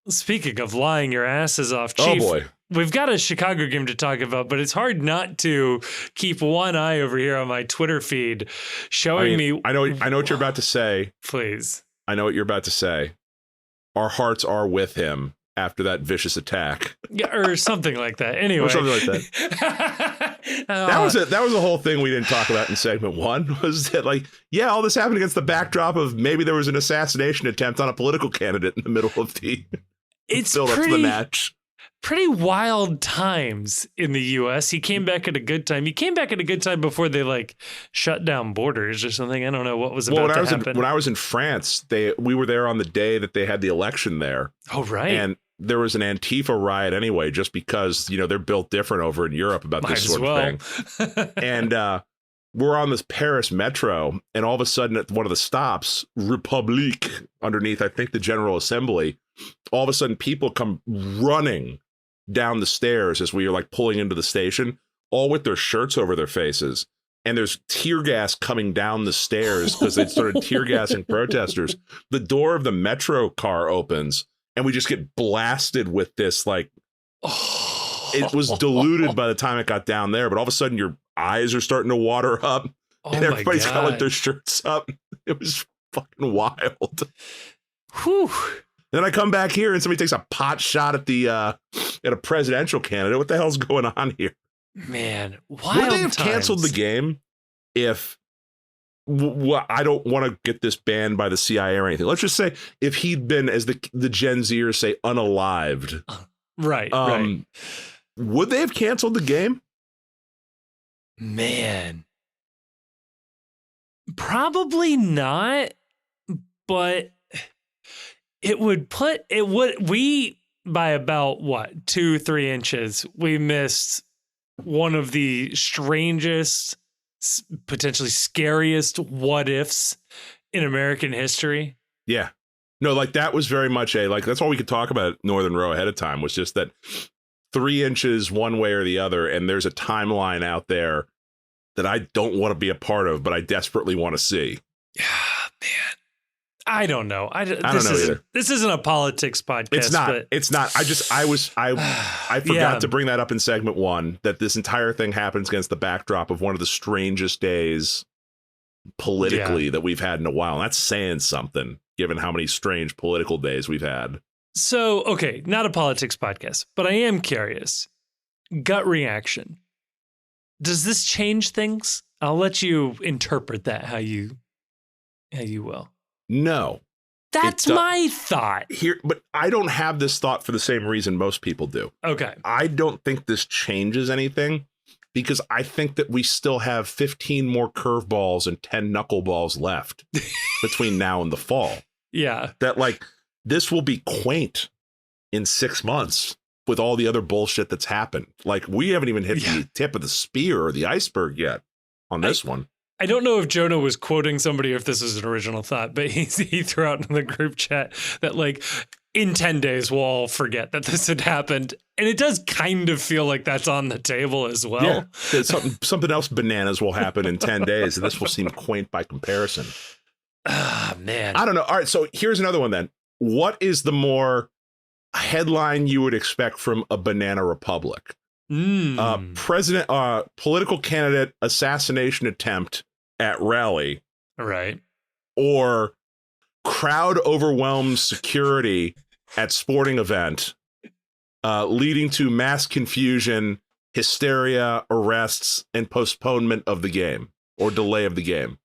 speaking of lying your asses off, Chief. Oh, boy. We've got a Chicago game to talk about, but it's hard not to keep one eye over here on my Twitter feed showing me. I know what you're about to say. Please. I know what you're about to say. Our hearts are with him after that vicious attack. Yeah, or something like that. Anyway. Or something like that. That was a whole thing we didn't talk about in segment 1, was that all this happened against the backdrop of maybe there was an assassination attempt on a political candidate in the middle of the build up to the match. Pretty wild times in the U.S. He came back at a good time. He came back at a good time before they shut down borders or something. I don't know what was about to happen. When I was in France, we were there on the day that they had the election there. Oh, right. And there was an Antifa riot anyway, just because, they're built different over in Europe about this sort of thing. And we're on this Paris metro, and all of a sudden at one of the stops, Republique, underneath, I think, the General Assembly, all of a sudden people come running down the stairs as we are pulling into the station, all with their shirts over their faces. And there's tear gas coming down the stairs because they started tear gassing protesters. The door of the metro car opens and we just get blasted with this. It was diluted by the time it got down there, but all of a sudden your eyes are starting to water up and everybody's got their shirts up. It was fucking wild. Whew. Then I come back here and somebody takes a pot shot at at a presidential candidate. What the hell's going on here? Man, wild Would they have times. canceled the game if I don't want to get this banned by the CIA or anything. Let's just say if he'd been, as the Gen Zers say, unalived. Right. Would they have canceled the game? Man, probably not, but we by about 2-3 inches, we missed one of the strangest, potentially scariest what ifs in American history. Yeah. No, that was very much that's all we could talk about at Northern Row ahead of time, was just that 3 inches one way or the other. And there's a timeline out there that I don't want to be a part of, but I desperately want to see. Yeah, man. I don't know. I don't know either. This isn't a politics podcast. It's not. But it's not. I forgot to bring that up in segment 1, that this entire thing happens against the backdrop of one of the strangest days politically that we've had in a while. And that's saying something, given how many strange political days we've had. So, okay, not a politics podcast, but I am curious. Gut reaction. Does this change things? I'll let you interpret that how you will. No. That's my thought. But I don't have this thought for the same reason most people do. Okay. I don't think this changes anything, because I think that we still have 15 more curveballs and 10 knuckleballs left between now and the fall. Yeah. That this will be quaint in 6 months with all the other bullshit that's happened. We haven't even hit the tip of the spear or the iceberg yet on this one. I don't know if Jonah was quoting somebody or if this is an original thought, but he threw out in the group chat that in 10 days we'll all forget that this had happened. And it does kind of feel like that's on the table as well. Yeah. Something else bananas will happen in 10 days, and this will seem quaint by comparison. Ah, man. I don't know. All right, so here's another one then. What is the more headline you would expect from a banana republic? Political candidate assassination attempt at rally. Right. Or crowd overwhelms security at sporting event, leading to mass confusion, hysteria, arrests, and postponement of the game or delay of the game.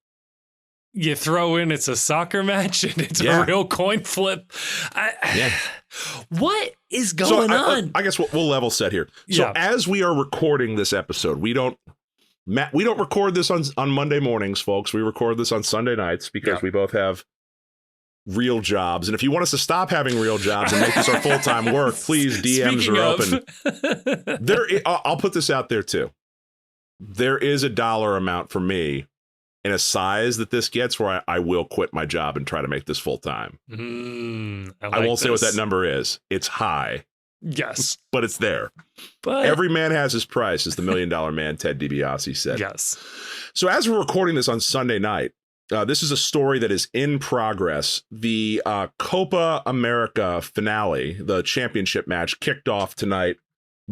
You throw in it's a soccer match and it's a real coin flip. What is going on? I guess we'll level set here. So as we are recording this episode, we don't record this on Monday mornings, folks. We record this on Sunday nights because we both have real jobs. And if you want us to stop having real jobs and make this our full-time work, please, DMs are open. I'll put this out there too. there is a dollar amount for me in a size that this gets where I will quit my job and try to make this full time. I won't say what that number is. It's high. Yes. But it's there. But every man has his price, as the $1 Million Man, Ted DiBiase, said. Yes. So as we're recording this on Sunday night, this is a story that is in progress. The Copa America finale, the championship match, kicked off tonight,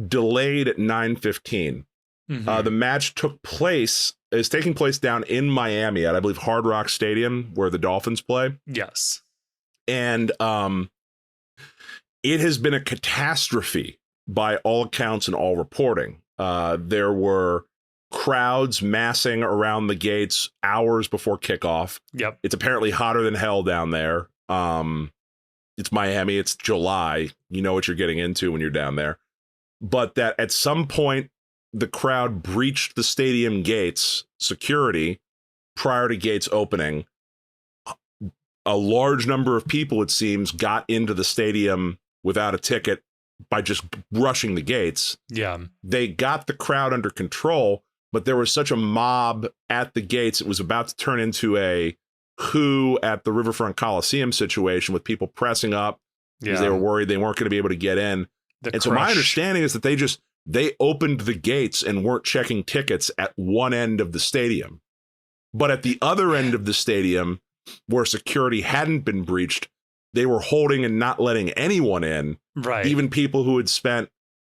delayed at 9:15. The match is taking place down in Miami at, I believe, Hard Rock Stadium, where the Dolphins play. Yes. And it has been a catastrophe by all accounts and all reporting. There were crowds massing around the gates hours before kickoff. Yep. It's apparently hotter than hell down there. It's Miami. It's July. You know what you're getting into when you're down there. But that at some point, the crowd breached the stadium gates security prior to gates opening. A large number of people, it seems, got into the stadium without a ticket by just rushing the gates. Yeah. They got the crowd under control, but there was such a mob at the gates. It was about to turn into a who at the Riverfront Coliseum situation with people pressing up because they were worried they weren't going to be able to get in. So my understanding is that they opened the gates and weren't checking tickets at one end of the stadium. But at the other end of the stadium, where security hadn't been breached, they were holding and not letting anyone in. Right. Even people who had spent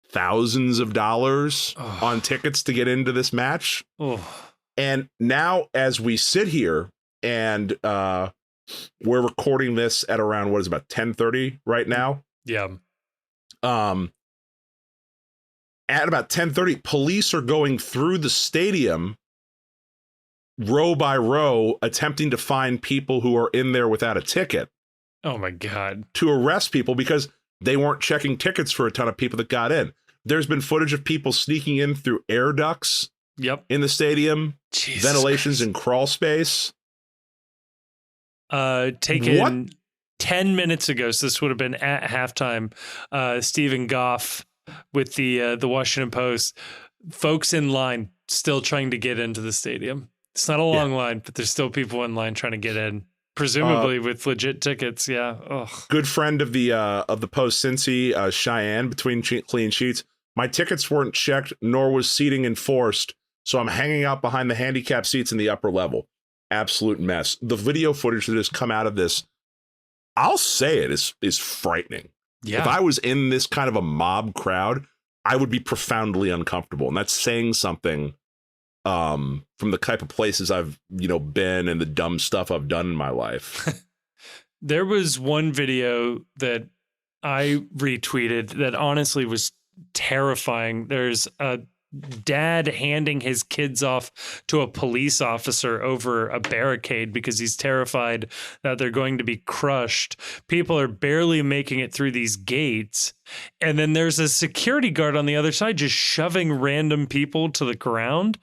thousands of dollars on tickets to get into this match. And now, as we sit here and we're recording this at around, what is it, about 10:30 right now? Yeah. At about 10:30, police are going through the stadium row by row, attempting to find people who are in there without a ticket. Oh, my God. To arrest people because they weren't checking tickets for a ton of people that got in. There's been footage of people sneaking in through air ducts in the stadium, ventilations in crawl space. Taken 10 minutes ago, so this would have been at halftime, Stephen Goff with the Washington Post, folks in line still trying to get into the stadium. It's not a long line, but there's still people in line trying to get in, presumably with legit tickets. Yeah. Ugh. Good friend of the Post, Cincy, Cheyenne, between clean sheets. My tickets weren't checked, nor was seating enforced, so I'm hanging out behind the handicap seats in the upper level. Absolute mess. The video footage that has come out of this, I'll say it, is frightening. Yeah. If I was in this kind of a mob crowd, I would be profoundly uncomfortable, and that's saying something. From the type of places I've, been and the dumb stuff I've done in my life. There was one video that I retweeted that honestly was terrifying. There's a dad handing his kids off to a police officer over a barricade because he's terrified that they're going to be crushed. People are barely making it through these gates. And then there's a security guard on the other side just shoving random people to the ground.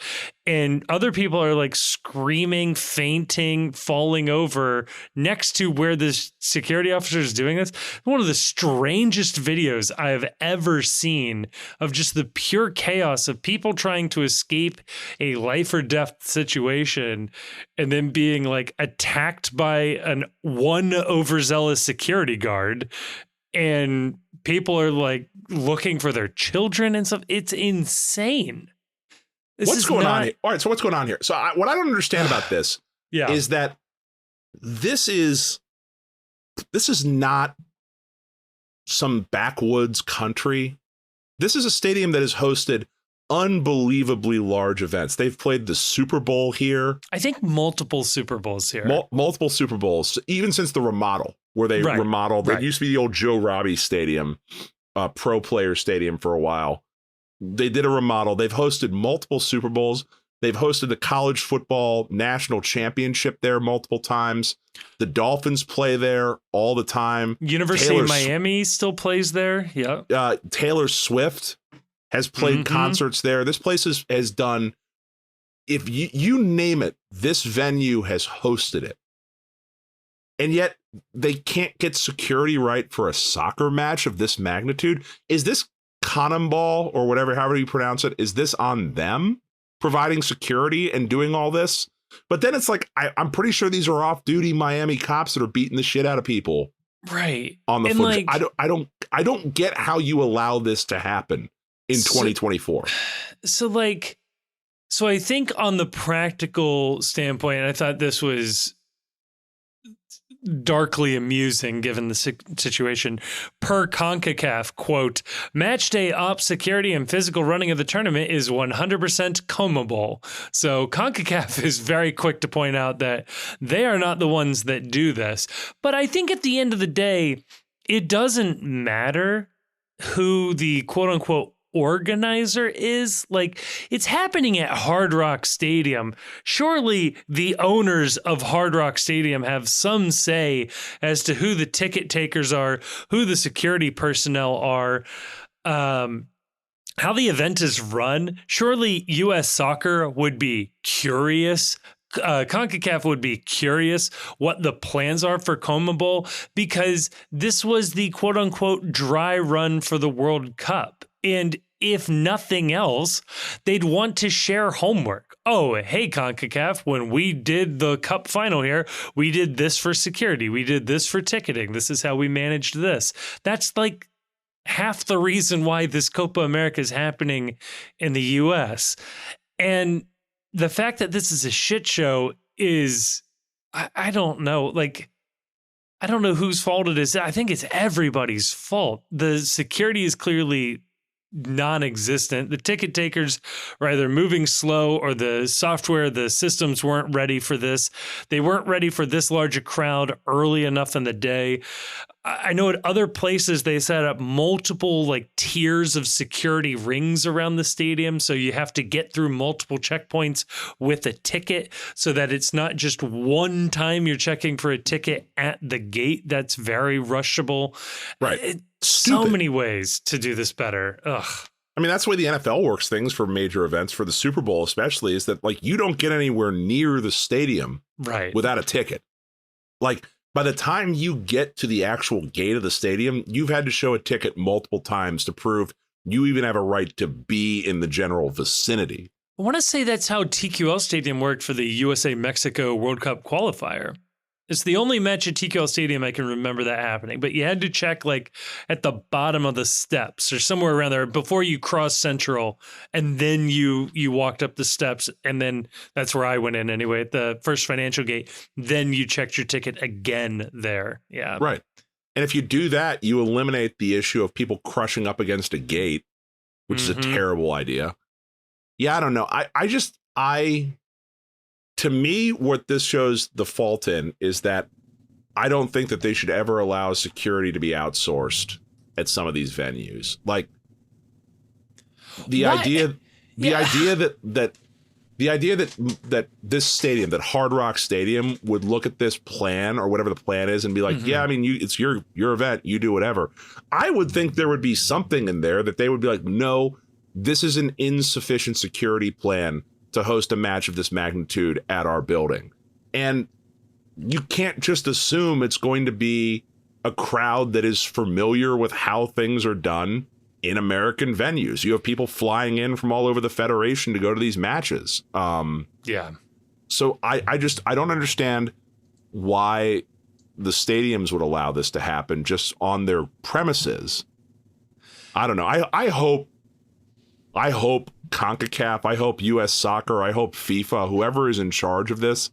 And other people are like screaming, fainting, falling over next to where this security officer is doing this. One of the strangest videos I have ever seen of just the pure chaos of people trying to escape a life or death situation and then being like attacked by one overzealous security guard. And people are like looking for their children and stuff. It's insane. What's going on here? All right, so what's going on here? So what I don't understand about this is that this is not some backwoods country. This is a stadium that has hosted unbelievably large events. They've played the Super Bowl here. I think multiple Super Bowls here. Multiple Super Bowls, even since the remodel, where they remodeled. It used to be the old Joe Robbie Stadium, pro player stadium for a while. They did a remodel. They've hosted multiple Super Bowls. They've hosted the college football national championship there multiple times. The Dolphins play there all the time. University of Miami still plays there. Yeah. Taylor Swift has played concerts there. This place has done, if you name it, this venue has hosted it. And yet they can't get security right for a soccer match of this magnitude. Is this Cannonball or whatever, however you pronounce it, is this on them? providing security and doing all this. But then it's like, I'm pretty sure these are off-duty Miami cops that are beating the shit out of people. Right. On the and footage. like, I don't get how you allow this to happen in 2024. So I think on the practical standpoint, I thought this was darkly amusing given the situation. Per CONCACAF, quote, match day ops, security, and physical running of the tournament is 100% combable. So CONCACAF is very quick to point out that they are not the ones that do this. But I think at the end of the day, it doesn't matter who the quote unquote organizer is. Like, it's happening at Hard Rock Stadium. Surely the owners of Hard Rock Stadium have some say as to who the ticket takers are, who the security personnel are, how the event is run. Surely U.S. Soccer would be curious. CONCACAF would be curious what the plans are for CONMEBOL, because this was the quote unquote dry run for the World Cup. And if nothing else, they'd want to share homework. Oh, hey, CONCACAF, when we did the cup final here, we did this for security. We did this for ticketing. This is how we managed this. That's like half the reason why this Copa America is happening in the U.S. And the fact that this is a shit show is, I don't know, like, I don't know whose fault it is. I think it's everybody's fault. The security is clearly non-existent. The ticket takers are either moving slow, or the software, the systems weren't ready for this. They weren't ready for this large a crowd early enough in the day. I know at other places they set up multiple like tiers of security rings around the stadium. So you have to get through multiple checkpoints with a ticket, so that it's not just one time you're checking for a ticket at the gate. That's very rushable. Right. So many ways to do this better. Ugh. I mean, that's the way the NFL works things for major events, for the Super Bowl especially, is that like you don't get anywhere near the stadium right without a ticket. Like, by the time you get to the actual gate of the stadium, you've had to show a ticket multiple times to prove you even have a right to be in the general vicinity. I want to say that's how TQL Stadium worked for the USA-Mexico World Cup qualifier. It's the only match at TQL Stadium I can remember that happening. But you had to check like at the bottom of the steps or somewhere around there before you cross Central, and then you walked up the steps, and then that's where I went in anyway, at the first financial gate. Then you checked your ticket again there. Yeah. Right. And if you do that, you eliminate the issue of people crushing up against a gate, which is a terrible idea. Yeah, I don't know. To me, what this shows the fault in is that I don't think that they should ever allow security to be outsourced at some of these venues. Like the idea that this stadium, that Hard Rock Stadium, would look at this plan or whatever the plan is and be like, yeah, I mean, it's your event, you do whatever. I would think there would be something in there that they would be like, no, this is an insufficient security plan to host a match of this magnitude at our building. And you can't just assume it's going to be a crowd that is familiar with how things are done in American venues. You have people flying in from all over the Federation to go to these matches. Yeah. So I don't understand why the stadiums would allow this to happen just on their premises. I don't know. I hope CONCACAF, I hope U.S. Soccer, I hope FIFA, whoever is in charge of this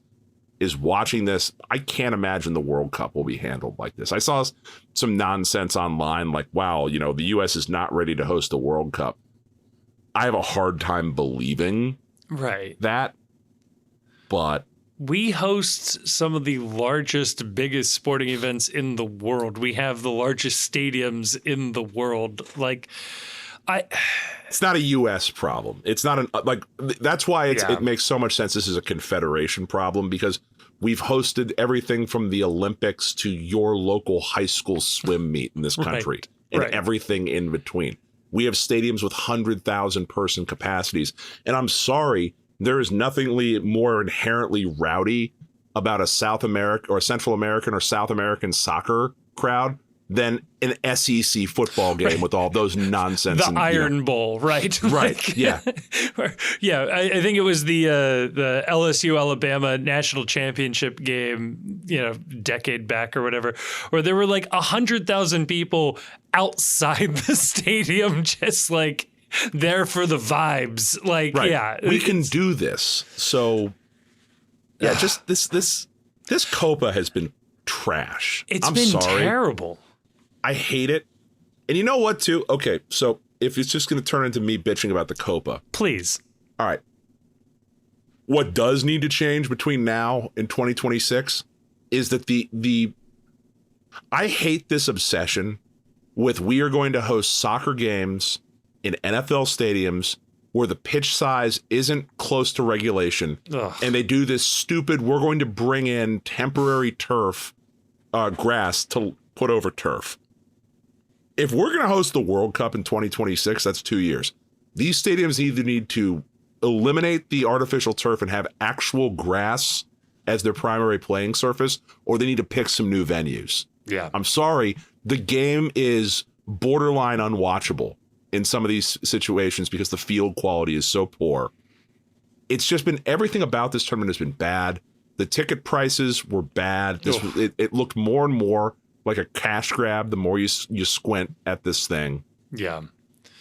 is watching this. I can't imagine the World Cup will be handled like this. I saw some nonsense online like, wow, the U.S. is not ready to host the World Cup. I have a hard time believing that, but we host some of the largest, biggest sporting events in the world. We have the largest stadiums in the world. Like, it's not a U.S. problem. It's not that's why it makes so much sense. This is a confederation problem, because we've hosted everything from the Olympics to your local high school swim meet in this country and everything in between. We have stadiums with 100,000 person capacities. And I'm sorry, there is nothing more inherently rowdy about a South American or Central American or South American soccer crowd than an SEC football game with all those nonsense. The Iron Bowl, right? Right. Yeah. Yeah. I think it was the LSU Alabama national championship game, decade back or whatever, where there were like 100,000 people outside the stadium, just like there for the vibes. Like, right. Yeah, we can do this. So yeah, just this Copa has been trash. I'm been terrible. I hate it. And you know what, too? Okay, so if it's just going to turn into me bitching about the Copa. Please. All right. What does need to change between now and 2026 is that I hate this obsession with we are going to host soccer games in NFL stadiums where the pitch size isn't close to regulation. Ugh. And they do this stupid, we're going to bring in temporary turf, grass to put over turf. If we're going to host the World Cup in 2026, that's 2 years. These stadiums either need to eliminate the artificial turf and have actual grass as their primary playing surface, or they need to pick some new venues. Yeah. I'm sorry. The game is borderline unwatchable in some of these situations because the field quality is so poor. It's just been, everything about this tournament has been bad. The ticket prices were bad. It looked more and more like a cash grab the more you squint at this thing. Yeah.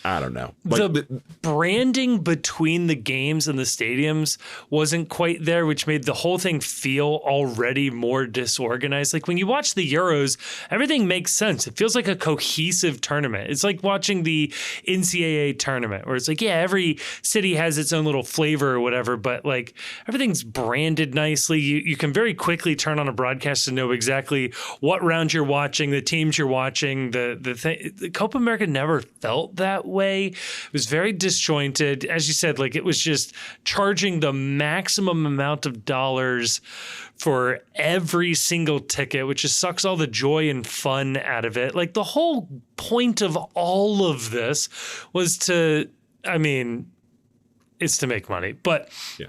I don't know. The branding between the games and the stadiums wasn't quite there, which made the whole thing feel already more disorganized. Like when you watch the Euros, everything makes sense. It feels like a cohesive tournament. It's like watching the NCAA tournament where it's like, yeah, every city has its own little flavor or whatever, but like everything's branded nicely. You can very quickly turn on a broadcast and know exactly what round you're watching, the teams you're watching. The Copa America never felt that way. It was very disjointed. As you said, like it was just charging the maximum amount of dollars for every single ticket, which just sucks all the joy and fun out of it. Like the whole point of all of this was it's to make money. But yeah.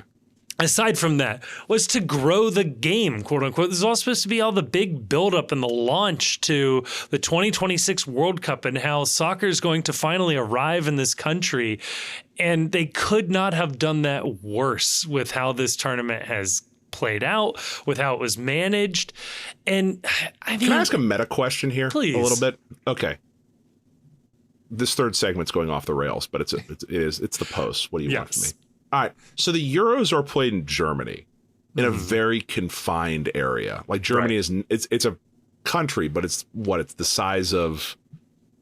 Aside from that, was to grow the game, quote unquote. This is all supposed to be all the big buildup and the launch to the 2026 World Cup and how soccer is going to finally arrive in this country. And they could not have done that worse with how this tournament has played out, with how it was managed. And can I ask a meta question here? Please. A little bit? Okay. This third segment's going off the rails, but it's the post. What do you want from me? All right. So the Euros are played in Germany in a very confined area. Like Germany is, it's a country, but it's the size of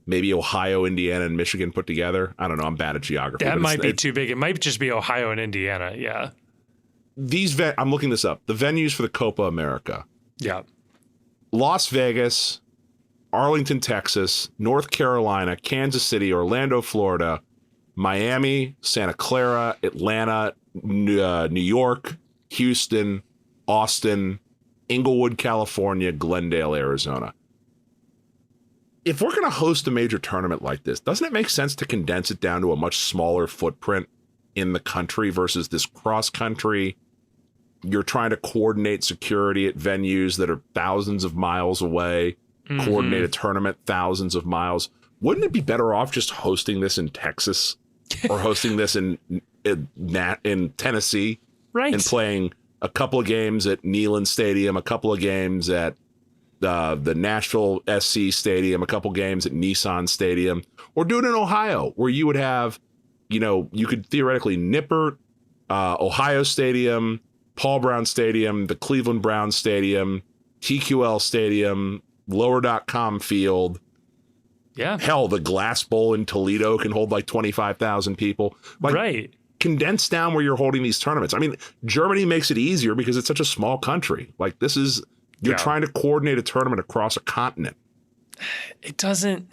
maybe Ohio, Indiana, and Michigan put together. I don't know. I'm bad at geography. That might be too big. It might just be Ohio and Indiana. Yeah. I'm looking this up. The venues for the Copa America. Yeah. Las Vegas, Arlington, Texas, North Carolina, Kansas City, Orlando, Florida, Miami, Santa Clara, Atlanta, New York, Houston, Austin, Inglewood, California, Glendale, Arizona. If we're going to host a major tournament like this, doesn't it make sense to condense it down to a much smaller footprint in the country versus this cross-country? You're trying to coordinate security at venues that are thousands of miles away, coordinate a tournament thousands of miles. Wouldn't it be better off just hosting this in Texas or hosting this in Tennessee, right? And playing a couple of games at Neyland Stadium, a couple of games at the Nashville SC Stadium, a couple games at Nissan Stadium, or do it in Ohio, where you would have, you could theoretically Nippert, Ohio Stadium, Paul Brown Stadium, the Cleveland Browns Stadium, TQL Stadium, Lower.com Field. Yeah. Hell, the Glass Bowl in Toledo can hold like 25,000 people. Like, right. Condense down where you're holding these tournaments. I mean, Germany makes it easier because it's such a small country. Like you're trying to coordinate a tournament across a continent. It doesn't.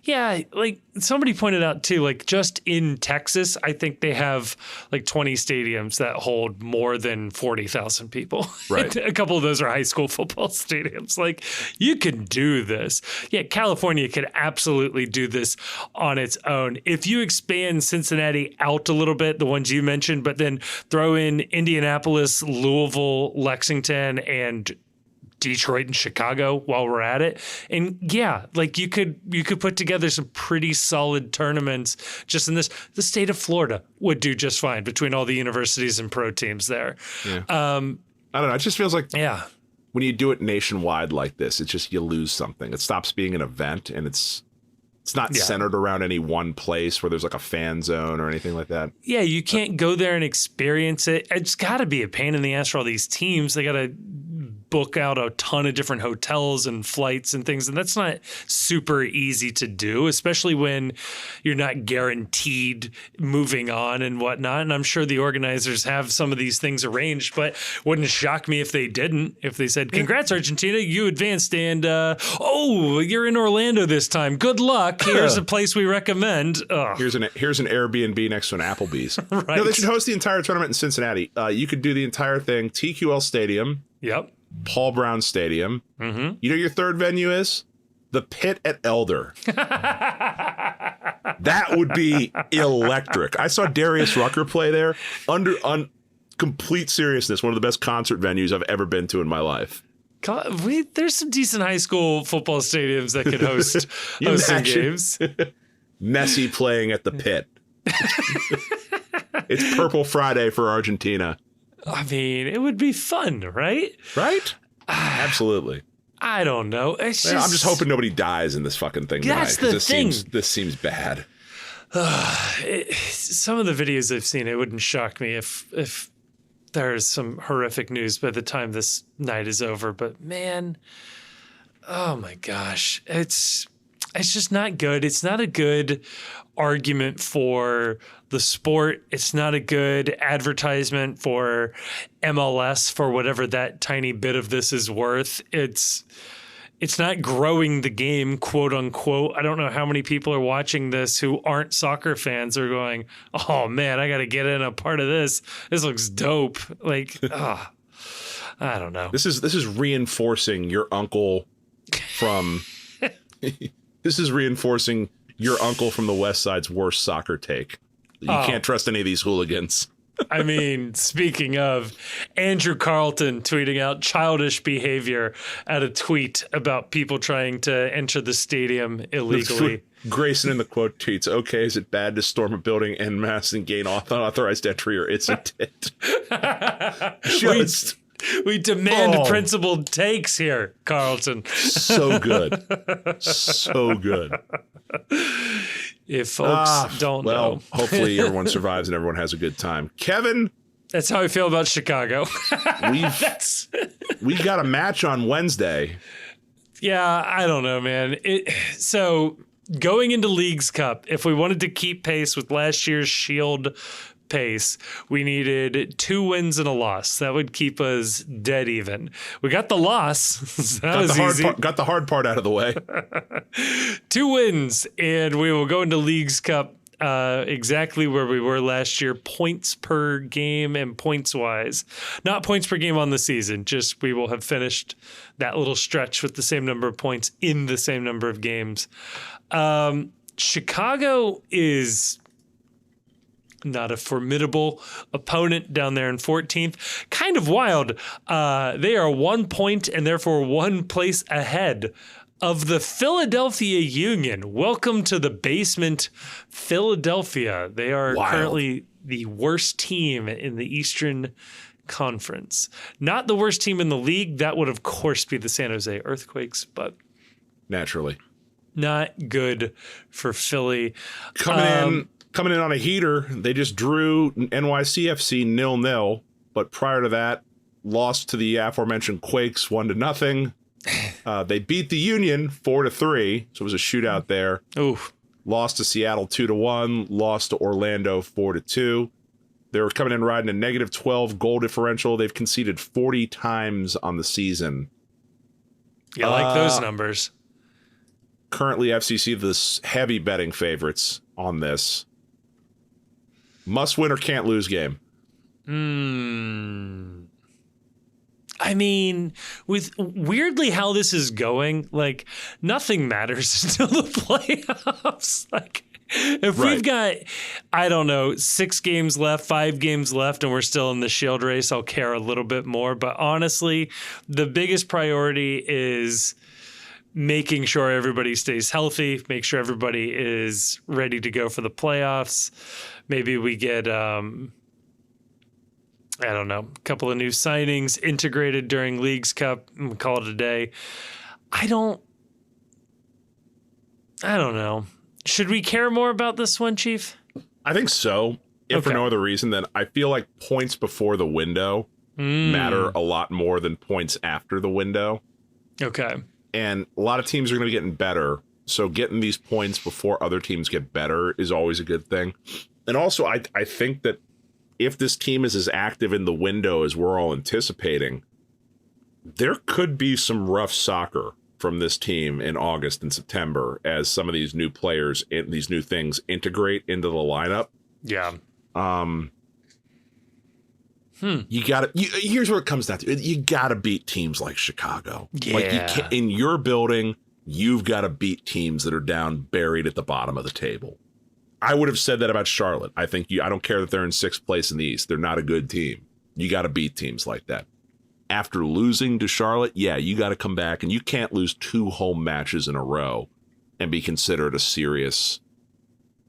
Yeah, like somebody pointed out too, like just in Texas, I think they have like 20 stadiums that hold more than 40,000 people. Right. A couple of those are high school football stadiums. Like you can do this. Yeah, California could absolutely do this on its own. If you expand Cincinnati out a little bit, the ones you mentioned, but then throw in Indianapolis, Louisville, Lexington, and Detroit and Chicago while we're at it. And yeah, like you could put together some pretty solid tournaments just in this. The state of Florida would do just fine between all the universities and pro teams there. Yeah. I don't know. It just feels like when you do it nationwide like this, it's just you lose something. It stops being an event, and it's not centered around any one place where there's like a fan zone or anything like that. Yeah, you can't go there and experience it. It's got to be a pain in the ass for all these teams. They got to book out a ton of different hotels and flights and things. And that's not super easy to do, especially when you're not guaranteed moving on and whatnot. And I'm sure the organizers have some of these things arranged, but wouldn't shock me if they didn't, if they said, congrats, Argentina, you advanced. And, you're in Orlando this time. Good luck. Here's a place we recommend. Ugh. Here's an Airbnb next to an Applebee's. Right. No, they should host the entire tournament in Cincinnati. You could do the entire thing. TQL Stadium. Yep. Paul Brown Stadium. Mm-hmm. You know your third venue is? The Pit at Elder. That would be electric. I saw Darius Rucker play there. On complete seriousness, one of the best concert venues I've ever been to in my life. There's some decent high school football stadiums that could host some games. Messi playing at the Pit. It's Purple Friday for Argentina. I mean, it would be fun, right? Right? Absolutely. I don't know. I'm just hoping nobody dies in this fucking thing. That's the thing. This seems bad. Some of the videos I've seen, it wouldn't shock me if there's some horrific news by the time this night is over. But man, oh my gosh, it's just not good. It's not a good argument for the sport. It's not a good advertisement for MLS for whatever that tiny bit of this is worth. It's not growing the game, quote unquote. I don't know how many people are watching this who aren't soccer fans are going, oh man, I got to get in a part of this. This looks dope. Like, I don't know. This is reinforcing your uncle from this is reinforcing your uncle from the West Side's worst soccer take. You can't trust any of these hooligans. I mean, speaking of, Andrew Carlton tweeting out childish behavior at a tweet about people trying to enter the stadium illegally. Grayson in the quote tweets, okay, is it bad to storm a building en masse and gain unauthorized entry, or isn't it? We demand principled takes here, Carlton. So good. So good. If folks don't know. Hopefully everyone survives and everyone has a good time. Kevin. That's how I feel about Chicago. We've got a match on Wednesday. Yeah, I don't know, man. So going into Leagues Cup, if we wanted to keep pace with last year's Shield pace, we needed 2 wins and a loss. That would keep us dead even. We got the loss. Got the hard part out of the way. 2 wins, and we will go into Leagues Cup exactly where we were last year, points per game and points wise. Not points per game on the season, just we will have finished that little stretch with the same number of points in the same number of games. Chicago is not a formidable opponent down there in 14th. Kind of wild. They are 1 point and therefore 1 place ahead of the Philadelphia Union. Welcome to the basement, Philadelphia. They are currently the worst team in the Eastern Conference. Not the worst team in the league. That would, of course, be the San Jose Earthquakes, but naturally not good for Philly. Coming in on a heater, they just drew NYCFC 0-0, but prior to that, lost to the aforementioned Quakes 1-0. They beat the Union 4-3, so it was a shootout there. Oof. Lost to Seattle 2-1, lost to Orlando 4-2. They were coming in riding a -12 goal differential. They've conceded 40 times on the season. You like those numbers. Currently, FCC the heavy betting favorites on this. Must win or can't lose game. I mean, with weirdly how this is going, like nothing matters until the playoffs. Like If we've got, I don't know, 6 games left, 5 games left, and we're still in the Shield race, I'll care a little bit more. But honestly, the biggest priority is making sure everybody stays healthy, make sure everybody is ready to go for the playoffs. Maybe we get, I don't know, a couple of new signings integrated during Leagues Cup and we call it a day. I don't know. Should we care more about this one, Chief? I think so. If for no other reason than I feel like points before the window matter a lot more than points after the window. Okay. And a lot of teams are going to be getting better. So getting these points before other teams get better is always a good thing. And also, I think that if this team is as active in the window as we're all anticipating, there could be some rough soccer from this team in August and September as some of these new players and these new things integrate into the lineup. Yeah. You gotta. Here's what it comes down to: you gotta beat teams like Chicago. Yeah. Like you can't, in your building, you've got to beat teams that are down buried at the bottom of the table. I would have said that about Charlotte. I think I don't care that they're in 6th place in the East. They're not a good team. You got to beat teams like that. After losing to Charlotte, yeah, you got to come back, and you can't lose 2 home matches in a row and be considered a serious.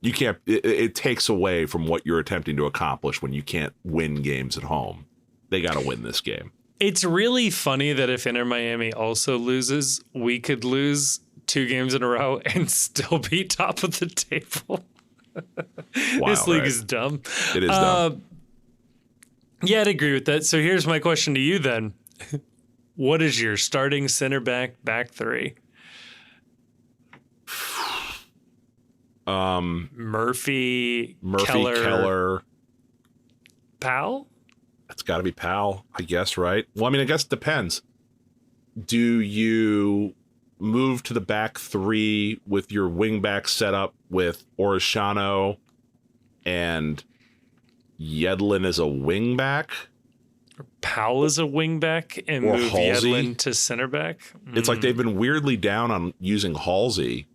You can't. It takes away from what you're attempting to accomplish when you can't win games at home. They got to win this game. It's really funny that if Inter Miami also loses, we could lose 2 games in a row and still be top of the table. Wow, this league is dumb. It is dumb. Yeah, I'd agree with that. So here's my question to you then. What is your starting center back 3? Murphy, Keller. Powell? That's got to be Powell, I guess, right? Well, I mean, I guess it depends. Do you move to the back 3 with your wing back set up with Orishano and Yedlin as a wing back? Powell as a wing back and or move Halsey? Yedlin to center back? It's like they've been weirdly down on using Halsey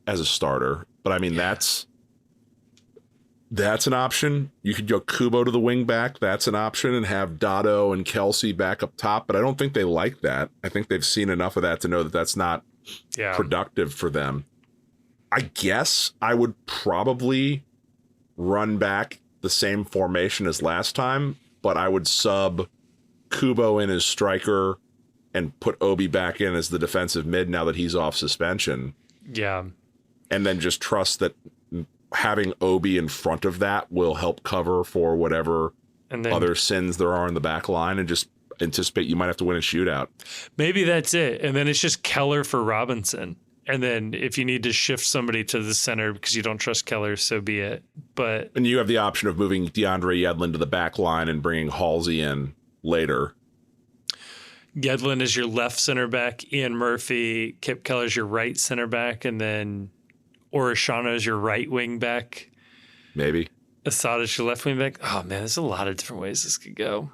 as a starter, but I mean, that's an option. You could go Kubo to the wing back. That's an option, and have Dotto and Kelsey back up top. But I don't think they like that. I think they've seen enough of that to know that that's not productive for them. I guess I would probably run back the same formation as last time, but I would sub Kubo in as striker and put Obi back in as the defensive mid now that he's off suspension. Yeah. And then just trust that having Obi in front of that will help cover for whatever other sins there are in the back line, and just anticipate you might have to win a shootout. Maybe that's it. And then it's just Keller for Robinson. And then if you need to shift somebody to the center because you don't trust Keller, so be it. And you have the option of moving DeAndre Yedlin to the back line and bringing Halsey in later. Yedlin is your left center back, Ian Murphy, Kip Keller's your right center back, and then Orishano is your right wing back. Maybe. Asad is your left wing back. Oh, man, there's a lot of different ways this could go.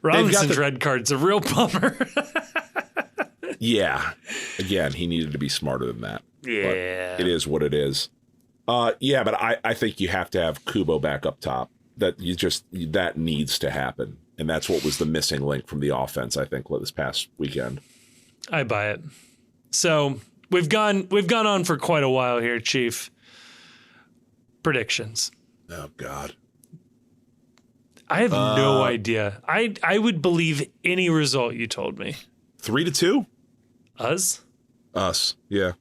Robinson's red card's a real bummer. Yeah. Again, he needed to be smarter than that. Yeah. But it is what it is. Yeah, but I think you have to have Kubo back up top. That needs to happen. And that's what was the missing link from the offense, I think, this past weekend. I buy it. So we've gone on for quite a while here, Chief. Predictions. Oh, God. I have no idea. I would believe any result you told me. 3-2? Us, yeah.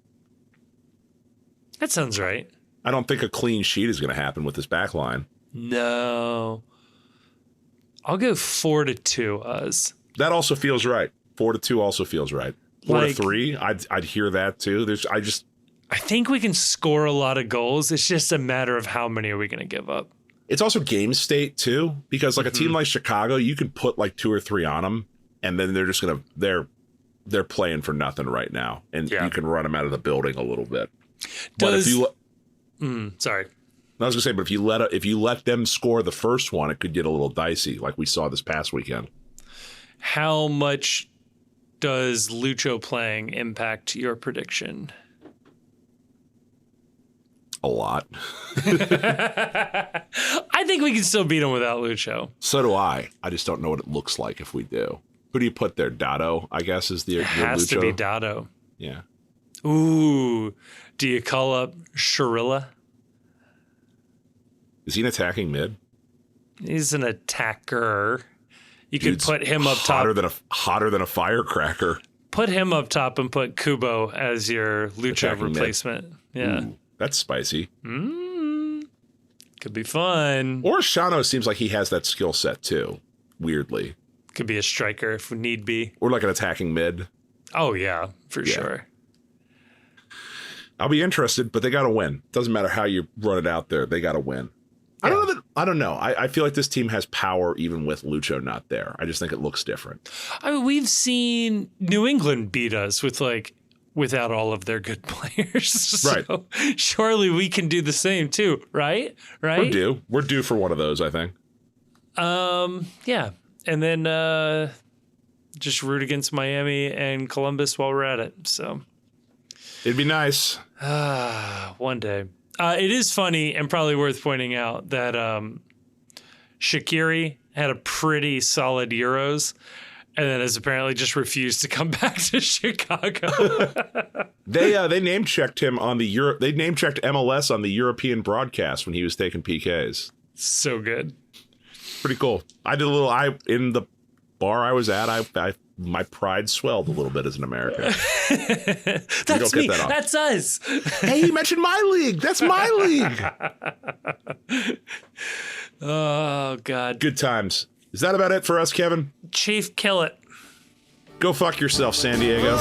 That sounds right. I don't think a clean sheet is going to happen with this back line. No. I'll go 4-2 us. That also feels right. 4-2 also feels right. 4-3, I'd hear that too. I think we can score a lot of goals. It's just a matter of how many are we going to give up. It's also game state too, because like a team like Chicago, you can put like 2 or 3 on them, and then they're just they're playing for nothing right now, and you can run them out of the building a little bit. Sorry. I was gonna say, but if you let them score the first one, it could get a little dicey, like we saw this past weekend. How much does Lucho playing impact your prediction? A lot. I think we can still beat him without Lucho. So do I. I just don't know what it looks like if we do. Who do you put there? Dotto, I guess, is the Has Lucho. to be Dotto. Yeah. Ooh. Do you call up Shirilla? Is he an attacking mid? He's an attacker. You Dude's could put him up hotter top. Hotter than a firecracker. Put him up top and put Kubo as your Lucho Attacking replacement. mid. Yeah. Ooh, that's spicy. Could be fun. Or Shano seems like he has that skill set too, weirdly. Could be a striker if need be. Or like an attacking mid. Oh, yeah, for sure. I'll be interested, but they got to win. Doesn't matter how you run it out there. They got to win. Yeah. I don't know. I feel like this team has power even with Lucho not there. I just think it looks different. I mean, we've seen New England beat us without all of their good players. So Right. surely we can do the same too, right? We're due for one of those, I think. Yeah. And then just root against Miami and Columbus while we're at it. So it'd be nice. One day. It is funny and probably worth pointing out that Shaqiri had a pretty solid Euros and then has apparently just refused to come back to Chicago. They name checked him on the They name checked MLS on the European broadcast when he was taking PKs. So good. Pretty cool. I did a little. In the bar I was at. My pride swelled a little bit as an American. That's me. That's us. Hey, you mentioned my league. That's my league. Oh, God. Good times. Is that about it for us, Kevin? Chief, kill it. Go fuck yourself, San Diego.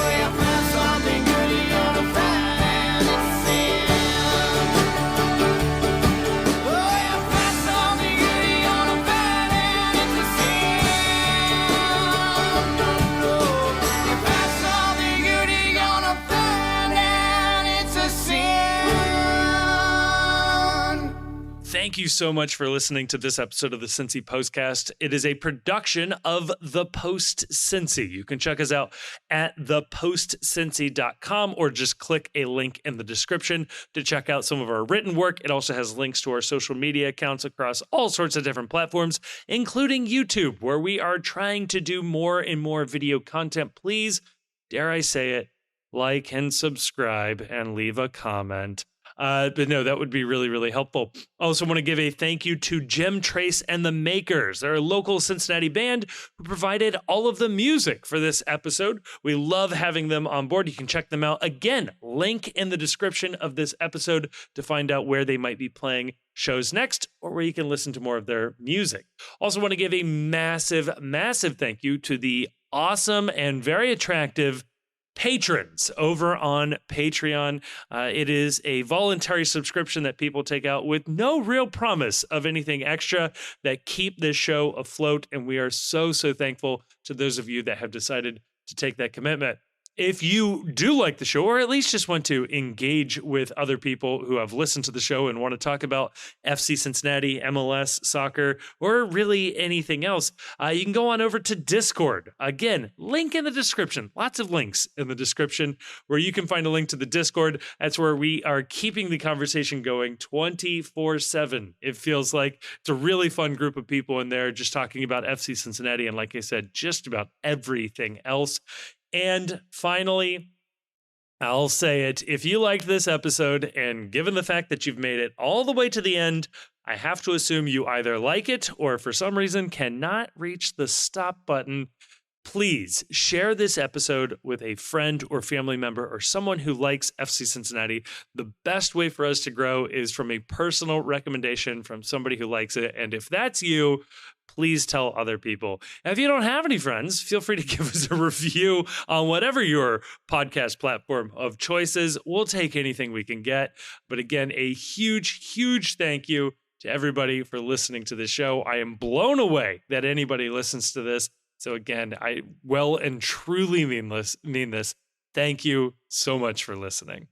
Thank you so much for listening to this episode of the Cincy Postcast. It is a production of The Post Cincy. You can check us out at thepostcincy.com or just click a link in the description to check out some of our written work. It also has links to our social media accounts across all sorts of different platforms, including YouTube, where we are trying to do more and more video content. Please, dare I say it, like and subscribe and leave a comment. But no, that would be really, really helpful. I also want to give a thank you to Jim Trace and the Makers. They're a local Cincinnati band who provided all of the music for this episode. We love having them on board. You can check them out. Again, link in the description of this episode to find out where they might be playing shows next or where you can listen to more of their music. Also want to give a massive, massive thank you to the awesome and very attractive patrons over on Patreon. It is a voluntary subscription that people take out with no real promise of anything extra that keep this show afloat. And we are so, so thankful to those of you that have decided to take that commitment. If you do like the show, or at least just want to engage with other people who have listened to the show and want to talk about FC Cincinnati, MLS, soccer, or really anything else, you can go on over to Discord. Again, link in the description. Lots of links in the description where you can find a link to the Discord. That's where we are keeping the conversation going 24/7. It feels like it's a really fun group of people in there just talking about FC Cincinnati and, like I said, just about everything else. And finally, I'll say it. If you liked this episode, and given the fact that you've made it all the way to the end, I have to assume you either like it or for some reason cannot reach the stop button. Please share this episode with a friend or family member or someone who likes FC Cincinnati. The best way for us to grow is from a personal recommendation from somebody who likes it. And if that's you, please tell other people. And if you don't have any friends, feel free to give us a review on whatever your podcast platform of choice is. We'll take anything we can get. But again, a huge, huge thank you to everybody for listening to this show. I am blown away that anybody listens to this. So again, I well and truly mean this. Thank you so much for listening.